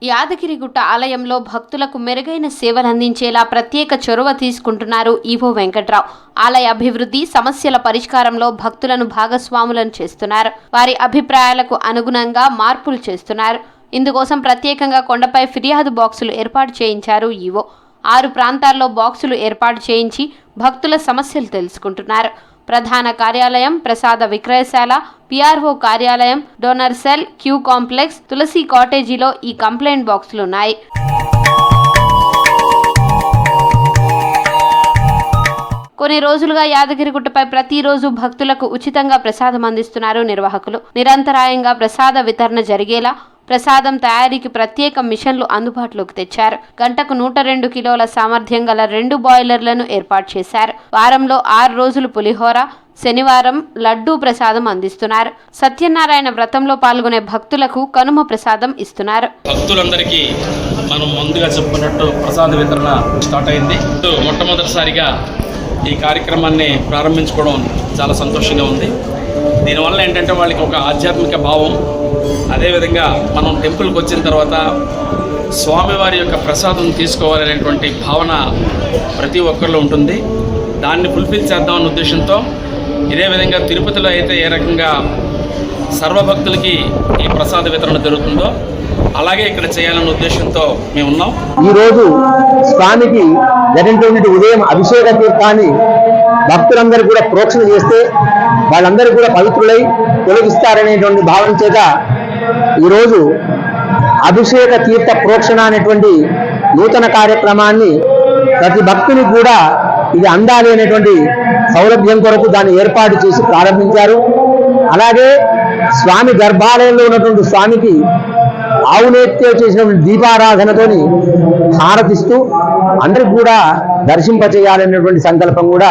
యాదగిరిగుట్ట ఆలయంలో భక్తులకు మెరుగైన సేవలు అందించేలా ప్రత్యేక చొరవ తీసుకుంటున్నారు ఈవో వెంకట్రావు. ఆలయ అభివృద్ధి, సమస్యల పరిష్కారంలో భక్తులను భాగస్వాములను చేస్తున్నారు. వారి అభిప్రాయాలకు అనుగుణంగా మార్పులు చేస్తున్నారు. ఇందుకోసం ప్రత్యేకంగా కొండపై ఫిర్యాదు బాక్సులు ఏర్పాటు చేయించారు ఈవో. 6 ప్రాంతాల్లో బాక్సులు ఏర్పాటు చేయించి భక్తుల సమస్యలు తెలుసుకుంటున్నారు. ప్రధాన కార్యాలయం, ప్రసాద విక్రయశాల, పిఆర్ఓ కార్యాలయం, డోనర్ సెల్, క్యూ కాంప్లెక్స్, తులసి కాటేజీలో ఈ కంప్లైంట్ బాక్సులున్నాయి. కొన్ని రోజులుగా యాదగిరిగుట్టపై ప్రతిరోజు భక్తులకు ఉచితంగా ప్రసాదం అందిస్తున్నారు నిర్వాహకులు. నిరంతరాయంగా ప్రసాద వితరణ జరిగేలా ప్రసాదం తయారీకి ప్రత్యేక మిషన్లు అందుబాటులోకి తెచ్చారు. గంటకు 102 కిలోల సామర్థ్యం గల 2 బాయిలర్లను ఏర్పాటు చేశారు. వారంలో 6 రోజులు పులిహోర, శనివారం లడ్డూ ప్రసాదం అందిస్తున్నారు. సత్యనారాయణ వ్రతంలో పాల్గొనే భక్తులకు కనుమ ప్రసాదం ఇస్తున్నారు. భక్తులందరికీ మనం ముందుగా చెప్పుకున్నట్టు ప్రసాద వితరణ స్టార్ట్ అయింది. మొట్టమొదటిసారిగా ఈ కార్యక్రమాన్ని ప్రారంభించుకోవడం చాలా సంతోషంగా ఉంది. దీనివల్ల ఏంటంటే వాళ్ళకి ఒక ఆధ్యాత్మిక భావం, అదేవిధంగా మనం టెంపుల్కి వచ్చిన తర్వాత స్వామివారి యొక్క ప్రసాదం తీసుకోవాలనేటువంటి భావన ప్రతి ఒక్కరిలో ఉంటుంది. దాన్ని ఫుల్ఫిల్ చేద్దామన్న ఉద్దేశంతో ఇదే విధంగా తిరుపతిలో అయితే ఏ రకంగా సర్వభక్తులకి ఈ ప్రసాద వితరణ జరుగుతుందో అలాగే ఇక్కడ చేయాలన్న ఉద్దేశంతో మేము ఉన్నాం. ఈరోజు స్వామికి జరిగినటువంటి ఉదయం అభిషేక తీర్థాన్ని భక్తులందరూ కూడా ప్రోక్షణ చేస్తే వాళ్ళందరూ కూడా పవిత్రులై తొలగిస్తారనేటువంటి భావన చేత ఈరోజు అభిషేక తీర్థ ప్రోక్షణ అనేటువంటి నూతన కార్యక్రమాన్ని ప్రతి భక్తునికి కూడా ఇది అందాలి అనేటువంటి సౌలభ్యం కొరకు దాన్ని ఏర్పాటు చేసి ప్రారంభించారు. అలాగే స్వామి గర్భాలయంలో ఉన్నటువంటి స్వామికి ఆవునేత్తే చేసినటువంటి దీపారాధనతోని హారతిస్తూ అందరికి కూడా దర్శింపచేయాలనేటువంటి సంకల్పం కూడా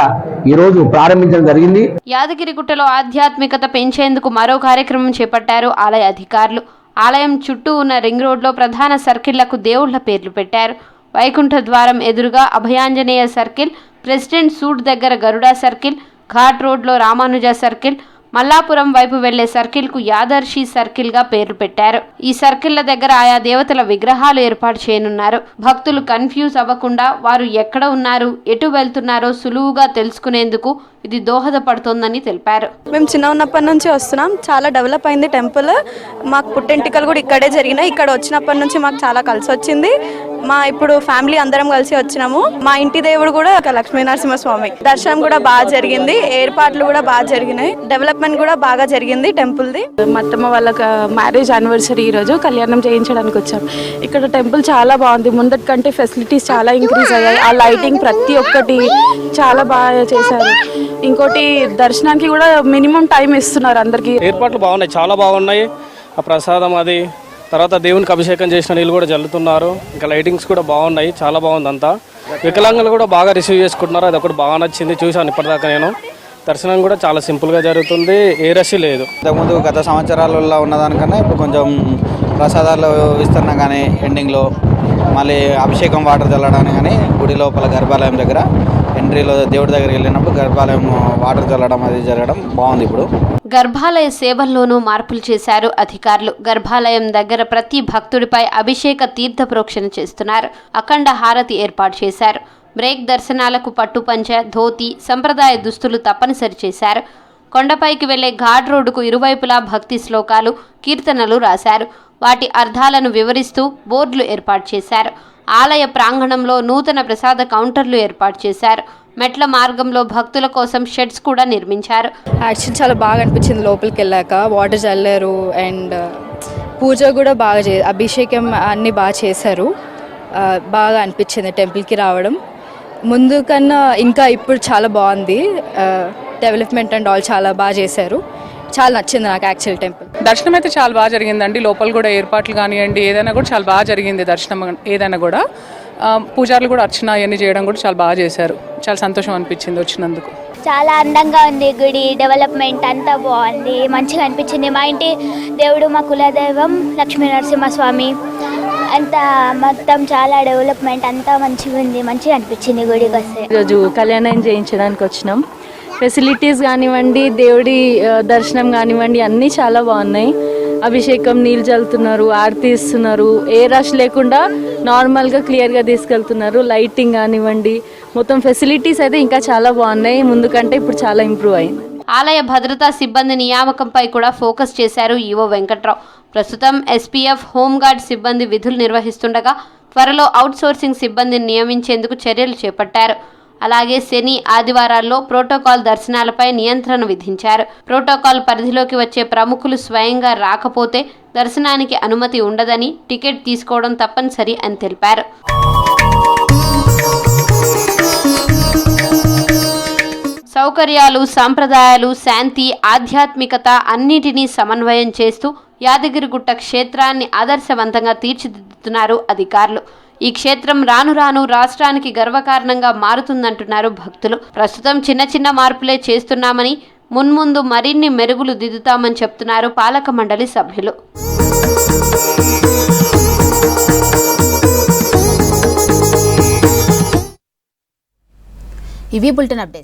ఈ రోజు ప్రారంభించడం జరిగింది. యాదగిరిగుట్టలో ఆధ్యాత్మికత పెంచేందుకు మరో కార్యక్రమం చేపట్టారు ఆలయ అధికారులు. ఆలయం చుట్టూ ఉన్న రింగ్ రోడ్లో ప్రధాన సర్కిళ్లకు దేవుళ్ల పేర్లు పెట్టారు. వైకుంఠ ద్వారం ఎదురుగా అభయాంజనేయ సర్కిల్, ప్రెసిడెంట్ సూట్ దగ్గర గరుడా సర్కిల్, ఘాట్ రోడ్లో రామానుజ సర్కిల్, మల్లాపురం వైపు వెళ్లే సర్కిల్కు యాదర్శి సర్కిల్గా పేర్లు పెట్టారు. ఈ సర్కిళ్ల దగ్గర ఆయా దేవతల విగ్రహాలు ఏర్పాటు చేయనున్నారు. భక్తులు కన్ఫ్యూజ్ అవ్వకుండా వారు ఎక్కడ ఉన్నారు, ఎటు వెళ్తున్నారో సులువుగా తెలుసుకునేందుకు ఇది దోహదపడుతోందని తెలిపారు. మేము చిన్న ఉన్నప్పటి నుంచి వస్తున్నాం. చాలా డెవలప్ అయింది టెంపుల్. మాకు పుట్టెంటికలు కూడా ఇక్కడే జరిగినాయి. ఇక్కడ వచ్చినప్పటి నుంచి మాకు చాలా కలిసి వచ్చింది. ఇప్పుడు ఫ్యామిలీ అందరం కలిసి వచ్చినాము. మా ఇంటి దేవుడు కూడా లక్ష్మీ నరసింహస్వామి. దర్శనం కూడా బాగా జరిగింది. ఏర్పాట్లు కూడా బాగా జరిగినాయి. డెవలప్మెంట్ కూడా బాగా జరిగింది టెంపుల్ది. మా అత్తమ్మ వాళ్ళ మ్యారేజ్ యానివర్సరీ ఈరోజు కళ్యాణం చేయించడానికి వచ్చాం. ఇక్కడ టెంపుల్ చాలా బాగుంది. ముందటి కంటే ఫెసిలిటీస్ చాలా ఇంక్రీజ్ అయ్యాయి. ఆ లైటింగ్ ప్రతి ఒక్కటి చాలా బాగా చేశారు. ఇంకోటి దర్శనానికి కూడా మినిమం టైం ఇస్తున్నారు అందరికి. ఏర్పాట్లు బాగున్నాయి, చాలా బాగున్నాయి. ఆ ప్రసాదం అది తర్వాత దేవునికి అభిషేకం చేసిన నీళ్ళు కూడా జల్లుతున్నారు. ఇంకా లైటింగ్స్ కూడా బాగున్నాయి, చాలా బాగుంది అంతా. వికలాంగులు కూడా బాగా రిసీవ్ చేసుకుంటున్నారు. అది ఒకటి బాగా నచ్చింది, చూశాను ఇప్పటిదాకా నేను. దర్శనం కూడా చాలా సింపుల్గా జరుగుతుంది, ఏ రష్ లేదు. ఇంతకుముందు గత సంవత్సరాలలో ఉన్నదానికన్నా ఇప్పుడు కొంచెం ప్రసాదాలు విస్తరణ కానీ ఎండింగ్లో మళ్ళీ అభిషేకం వాటర్ చల్లడానికి కానీ గుడి లోపల గర్భాలయం దగ్గర ఎంట్రీలో దేవుడి దగ్గరికి వెళ్ళినప్పుడు గర్భాలయం వాటర్ చల్లడం అది జరగడం బాగుంది. ఇప్పుడు గర్భాలయ సేవల్లోనూ మార్పులు చేశారు అధికారులు. గర్భాలయం దగ్గర ప్రతి భక్తుడిపై అభిషేక తీర్థ ప్రోక్షణ చేస్తున్నారు. అఖండ హారతి ఏర్పాటు చేశారు. బ్రేక్ దర్శనాలకు పట్టుపంచ, ధోతి, సంప్రదాయ దుస్తులు తప్పనిసరి చేశారు. కొండపైకి వెళ్లే ఘాట్ రోడ్డుకు ఇరువైపులా భక్తి శ్లోకాలు, కీర్తనలు రాశారు. వాటి అర్థాలను వివరిస్తూ బోర్డులు ఏర్పాటు చేశారు. ఆలయ ప్రాంగణంలో నూతన ప్రసాద కౌంటర్లు ఏర్పాటు చేశారు. మెట్ల మార్గంలో భక్తుల కోసం షెడ్స్ కూడా నిర్మించారు. యాక్చువల్లీ చాలా బాగా అనిపించింది. లోపలికి వెళ్ళాక వాటర్ చల్లారు అండ్ పూజ కూడా బాగా అభిషేకం అన్నీ బాగా చేశారు. బాగా అనిపించింది టెంపుల్కి రావడం. ముందు కన్నా ఇంకా ఇప్పుడు చాలా బాగుంది. డెవలప్మెంట్ అండ్ ఆల్ చాలా బాగా చేశారు. చాలా నచ్చింది నాకు యాక్చువల్ టెంపుల్. దర్శనం అయితే చాలా బాగా జరిగిందండి. లోపల కూడా ఏర్పాట్లు కానివ్వండి, ఏదైనా కూడా చాలా బాగా జరిగింది. దర్శనం ఏదైనా కూడా పూజారులు కూడా అర్చన అవన్నీ చేయడం కూడా చాలా బాగా చేశారు. చాలా సంతోషం అనిపించింది వచ్చినందుకు. చాలా అందంగా ఉంది గుడి. డెవలప్మెంట్ అంతా బాగుంది, మంచిగా అనిపించింది. మా ఇంటి దేవుడు మా కులదైవం లక్ష్మీ నరసింహస్వామి. అంతా మొత్తం చాలా డెవలప్మెంట్ అంతా మంచిగా ఉంది, మంచిగా అనిపించింది గుడికి వస్తే. ఈరోజు కళ్యాణం చేయించడానికి వచ్చినాం. ఫెసిలిటీస్ కానివ్వండి, దేవుడి దర్శనం కానివ్వండి, అన్నీ చాలా బాగున్నాయి. అభిషేకం, నీళ్ళు చల్లుతున్నారు, ఆరతి ఇస్తున్నారు. ఏ రష్ లేకుండా నార్మల్గా క్లియర్గా తీసుకెళ్తున్నారు. లైటింగ్ కానివ్వండి, మొత్తం ఫెసిలిటీస్ అయితే ఇంకా చాలా బాగున్నాయి. ముందు కంటే ఇప్పుడు చాలా ఇంప్రూవ్ అయింది. ఆలయ భద్రతా సిబ్బంది నియామకంపై కూడా ఫోకస్ చేశారు ఈవో వెంకట్రావు. ప్రస్తుతం ఎస్పీఎఫ్, హోంగార్డ్ సిబ్బంది విధులు నిర్వహిస్తుండగా త్వరలో అవుట్సోర్సింగ్ సిబ్బందిని నియమించేందుకు చర్యలు చేపట్టారు. అలాగే శని, ఆదివారాల్లో ప్రోటోకాల్ దర్శనాలపై నియంత్రణ విధించారు. ప్రోటోకాల్ పరిధిలోకి వచ్చే ప్రముఖులు స్వయంగా రాకపోతే దర్శనానికి అనుమతి ఉండదని, టికెట్ తీసుకోవడం తప్పనిసరి అని తెలిపారు. సౌకర్యాలు, సంప్రదాయాలు, శాంతి, ఆధ్యాత్మికత అన్నిటినీ సమన్వయం చేస్తూ యాదగిరిగుట్ట క్షేత్రాన్ని ఆదర్శవంతంగా తీర్చిదిద్దుతున్నారు అధికారులు. ఈ క్షేత్రం రాను రాను రాష్ట్రానికి గర్వకారణంగా మారుతుందంటున్నారు భక్తులు. ప్రస్తుతం చిన్న చిన్న మార్పులే చేస్తున్నామని, మున్ముందు మరిన్ని మెరుగులు దిద్దుతామని చెప్తున్నారు పాలక మండలి సభ్యులు. ఇవి బులెటిన్ అప్డేట్స్.